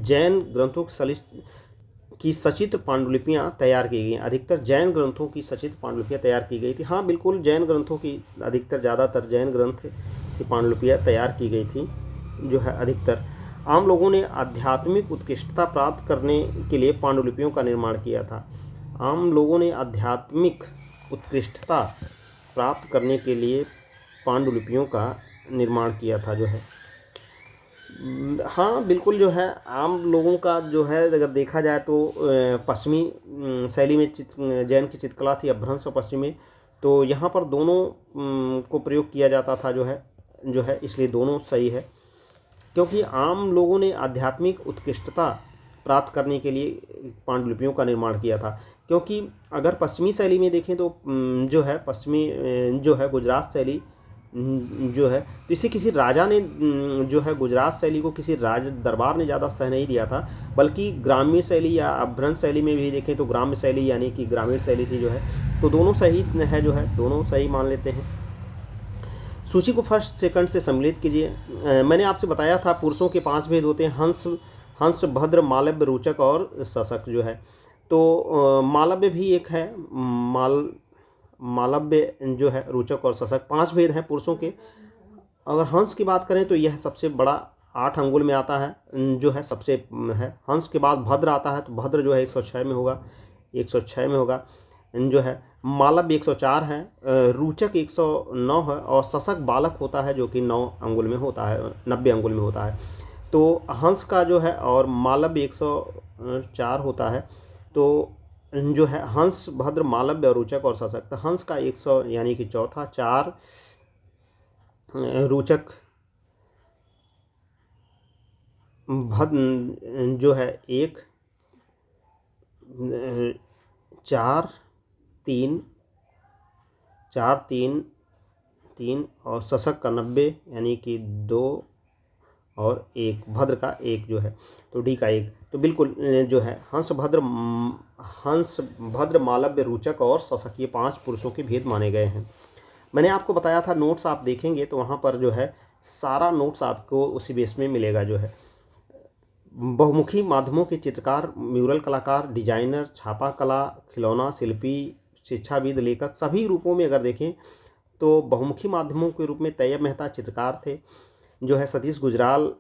जैन ग्रंथों की सचित्र पांडुलिपियाँ तैयार की गई। अधिकतर जैन ग्रंथों की सचित्र पांडुलिपियाँ तैयार की गई थी। हाँ बिल्कुल, जैन ग्रंथों की अधिकतर ज़्यादातर जैन ग्रंथ की पांडुलिपियाँ तैयार की गई थी जो है अधिकतर। आम लोगों ने आध्यात्मिक उत्कृष्टता प्राप्त करने के लिए पांडुलिपियों का निर्माण किया था। आम लोगों ने आध्यात्मिक उत्कृष्टता प्राप्त करने के लिए पांडुलिपियों का निर्माण किया था जो है। हाँ बिल्कुल, जो है आम लोगों का जो है अगर देखा जाए तो पश्चिमी शैली में जैन की चित्रकला थी, अपभ्रंश और पश्चिमी, तो यहाँ पर दोनों को प्रयोग किया जाता था जो है, इसलिए दोनों सही है। क्योंकि आम लोगों ने आध्यात्मिक उत्कृष्टता प्राप्त करने के लिए पांडुलिपियों का निर्माण किया था। क्योंकि अगर पश्चिमी शैली में देखें तो जो है पश्चिमी जो है गुजरात शैली जो है, तो इसे किसी राजा ने जो है गुजरात शैली को किसी राज दरबार ने ज़्यादा सह नहीं दिया था, बल्कि ग्रामीण शैली या अपभ्रंश शैली में भी देखें तो ग्राम्य शैली यानी कि ग्रामीण शैली थी जो है। तो दोनों सही है जो है, दोनों सही मान लेते हैं। सूची को फर्स्ट सेकंड से सम्मिलित कीजिए। मैंने आपसे बताया था पुरुषों के 5 भेद होते हैं, हंस, भद्र, मालव्य, रोचक और सशक जो है। तो मालव्य भी एक है, मालव्य जो है, रोचक और सशक, 5 भेद हैं पुरुषों के। अगर हंस की बात करें तो यह सबसे बड़ा 8 अंगुल में आता है जो है, सबसे है। हंस के बाद भद्र आता है, तो भद्र जो है 106 में होगा, 106 में होगा जो है। मालव्य 104 है, रोचक 109 है, और सशक बालक होता है जो कि 9 अंगुल में होता है, 90 अंगुल में होता है। तो हंस का जो है और मालव्य 104 होता है। तो जो है हंस, भद्र, मालव्य और रोचक और सशक। तो हंस का 100 यानी कि चौथा, 4 रोचक, भद्र जो है 1, 4 3 3 और सशक का 90 यानी कि 2 और 1, भद्र का 1 जो है, तो डी का 1। तो बिल्कुल जो है हंस, भद्र, मालव्य, रोचक और सशक, ये 5 पुरुषों के भेद माने गए हैं। मैंने आपको बताया था, नोट्स आप देखेंगे तो वहाँ पर जो है सारा नोट्स आपको उसी बेस में मिलेगा जो है। बहुमुखी माध्यमों के चित्रकार, म्यूरल कलाकार, डिजाइनर, छापा कला, खिलौना शिल्पी, शिक्षाविद, लेखक, सभी रूपों में अगर देखें तो बहुमुखी माध्यमों के रूप में तैयब मेहता चित्रकार थे जो है। सतीश गुजराल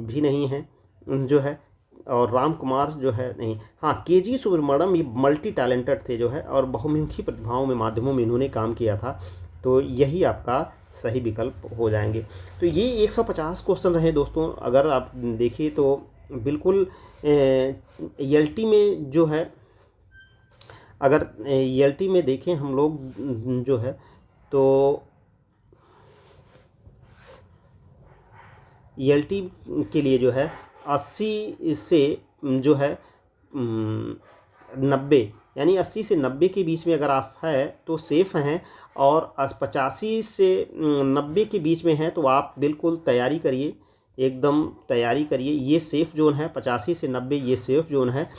भी नहीं है जो है, और राम कुमार जो है नहीं। हाँ, केजी सुब्रमण्यम ये मल्टी टैलेंटेड थे जो है, और बहुमुखी प्रतिभाओं में माध्यमों में इन्होंने काम किया था। तो यही आपका सही विकल्प हो जाएंगे। तो ये 150 क्वेश्चन रहे दोस्तों। अगर आप देखिए तो बिल्कुल एलटी में जो है, अगर एलटी में देखें हम लोग जो है, तो एलटी के लिए जो है 80 से जो है 90 यानी 80 से 90 के बीच में अगर आप है तो सेफ़ हैं, और 85 से 90 के बीच में हैं तो आप बिल्कुल तैयारी करिए, एकदम तैयारी करिए। ये सेफ़ जोन है, 85 से 90 ये सेफ़ जोन है।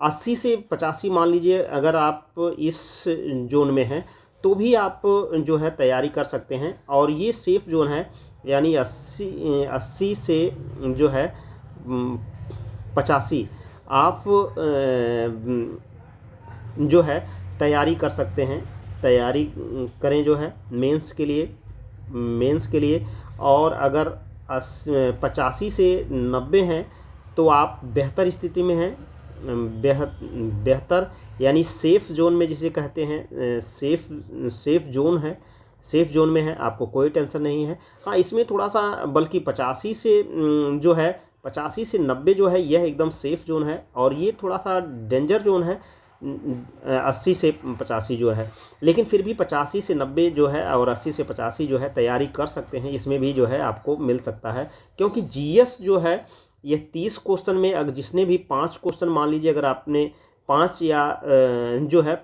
80 से 85 मान लीजिए अगर आप इस जोन में हैं तो भी आप जो है तैयारी कर सकते हैं। और ये सेफ जोन है, यानी 80 से जो है 85 आप जो है तैयारी कर सकते हैं, तैयारी करें जो है मेंस के लिए। और अगर 85 से 90 हैं तो आप बेहतर स्थिति में हैं, बेहतर यानी सेफ़ जोन में जिसे कहते हैं, सेफ़ जोन है, सेफ़ जोन में है, आपको कोई टेंशन नहीं है। हाँ, इसमें थोड़ा सा बल्कि 85 से जो है 85 से 90 जो है यह एकदम सेफ़ जोन है, और ये थोड़ा सा डेंजर जोन है 80 से 85 जो है। लेकिन फिर भी 85 से 90 जो है और 80 से 85 जो है तैयारी कर सकते हैं, इसमें भी जो है आपको मिल सकता है। क्योंकि जीएस जो है ये 30 क्वेश्चन में अगर जिसने भी 5 क्वेश्चन, मान लीजिए अगर आपने 5 या जो है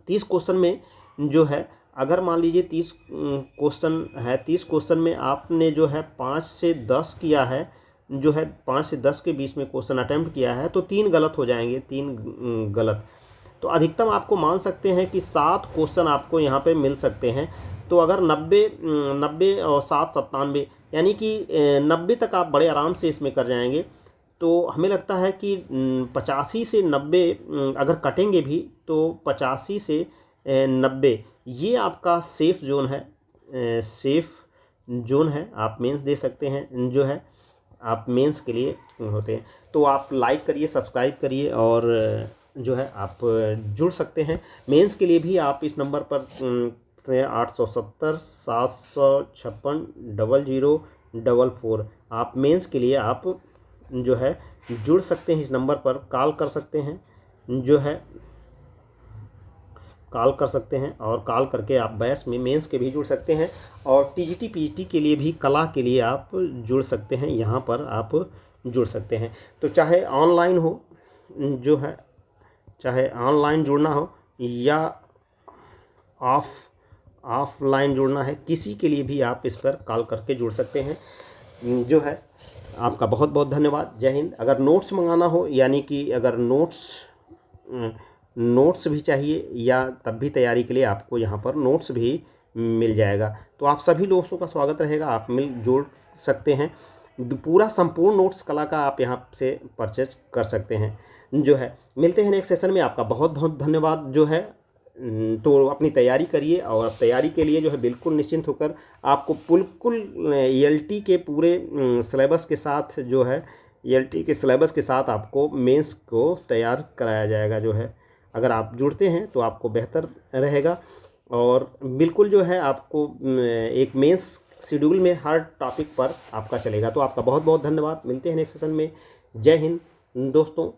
30 क्वेश्चन में जो है, अगर मान लीजिए 30 क्वेश्चन है, 30 क्वेश्चन में आपने जो है 5 से 10 किया है, जो है 5 से 10 के बीच में क्वेश्चन अटेम्प्ट किया है, तो 3 गलत हो जाएंगे, 3 गलत। तो अधिकतम आपको मान सकते हैं कि 7 क्वेश्चन आपको यहाँ पे मिल सकते हैं। तो अगर 90 और 7 97 यानी कि 90 तक आप बड़े आराम से इसमें कर जाएंगे। तो हमें लगता है कि 85 से 90 अगर कटेंगे भी तो 85 से 90 ये आपका सेफ़ जोन है, सेफ़ जोन है। आप मेंस दे सकते हैं, जो है आप मेंस के लिए होते हैं। तो आप लाइक करिए, सब्सक्राइब करिए, और जो है आप जुड़ सकते हैं। मेंस के लिए भी आप इस नंबर पर 870 756 0044 आप मेंस के लिए आप जो है जुड़ सकते हैं। इस नंबर पर कॉल कर सकते हैं, जो है कॉल कर सकते हैं, और कॉल करके आप बैच में मेंस के भी जुड़ सकते हैं, और टीजीटी पीजीटी के लिए भी, कला के लिए आप जुड़ सकते हैं। यहाँ पर आप जुड़ सकते हैं। तो चाहे ऑनलाइन हो, जो है चाहे ऑनलाइन जुड़ना हो या ऑफलाइन जुड़ना है, किसी के लिए भी आप इस पर कॉल करके जुड़ सकते हैं। जो है आपका बहुत बहुत धन्यवाद। जय हिंद। अगर नोट्स मंगाना हो, यानी कि अगर नोट्स भी चाहिए, या तब भी तैयारी के लिए आपको यहाँ पर नोट्स भी मिल जाएगा। तो आप सभी दोस्तों का स्वागत रहेगा, आप जोड़ सकते हैं। पूरा संपूर्ण नोट्स कला का आप यहाँ से परचेज कर सकते हैं। जो है मिलते हैं नेक्स्ट सेशन में। आपका बहुत बहुत धन्यवाद। जो है तो अपनी तैयारी करिए, और तैयारी के लिए जो है बिल्कुल निश्चिंत होकर, आपको बिल्कुल ELT के पूरे सिलेबस के साथ, जो है ELT के सिलेबस के साथ आपको मेंस को तैयार कराया जाएगा। जो है अगर आप जुड़ते हैं तो आपको बेहतर रहेगा, और बिल्कुल जो है आपको एक मेंस शेड्यूल में हर टॉपिक पर आपका चलेगा। तो आपका बहुत बहुत धन्यवाद। मिलते हैं नेक्स्ट सेशन में। जय हिंद दोस्तों।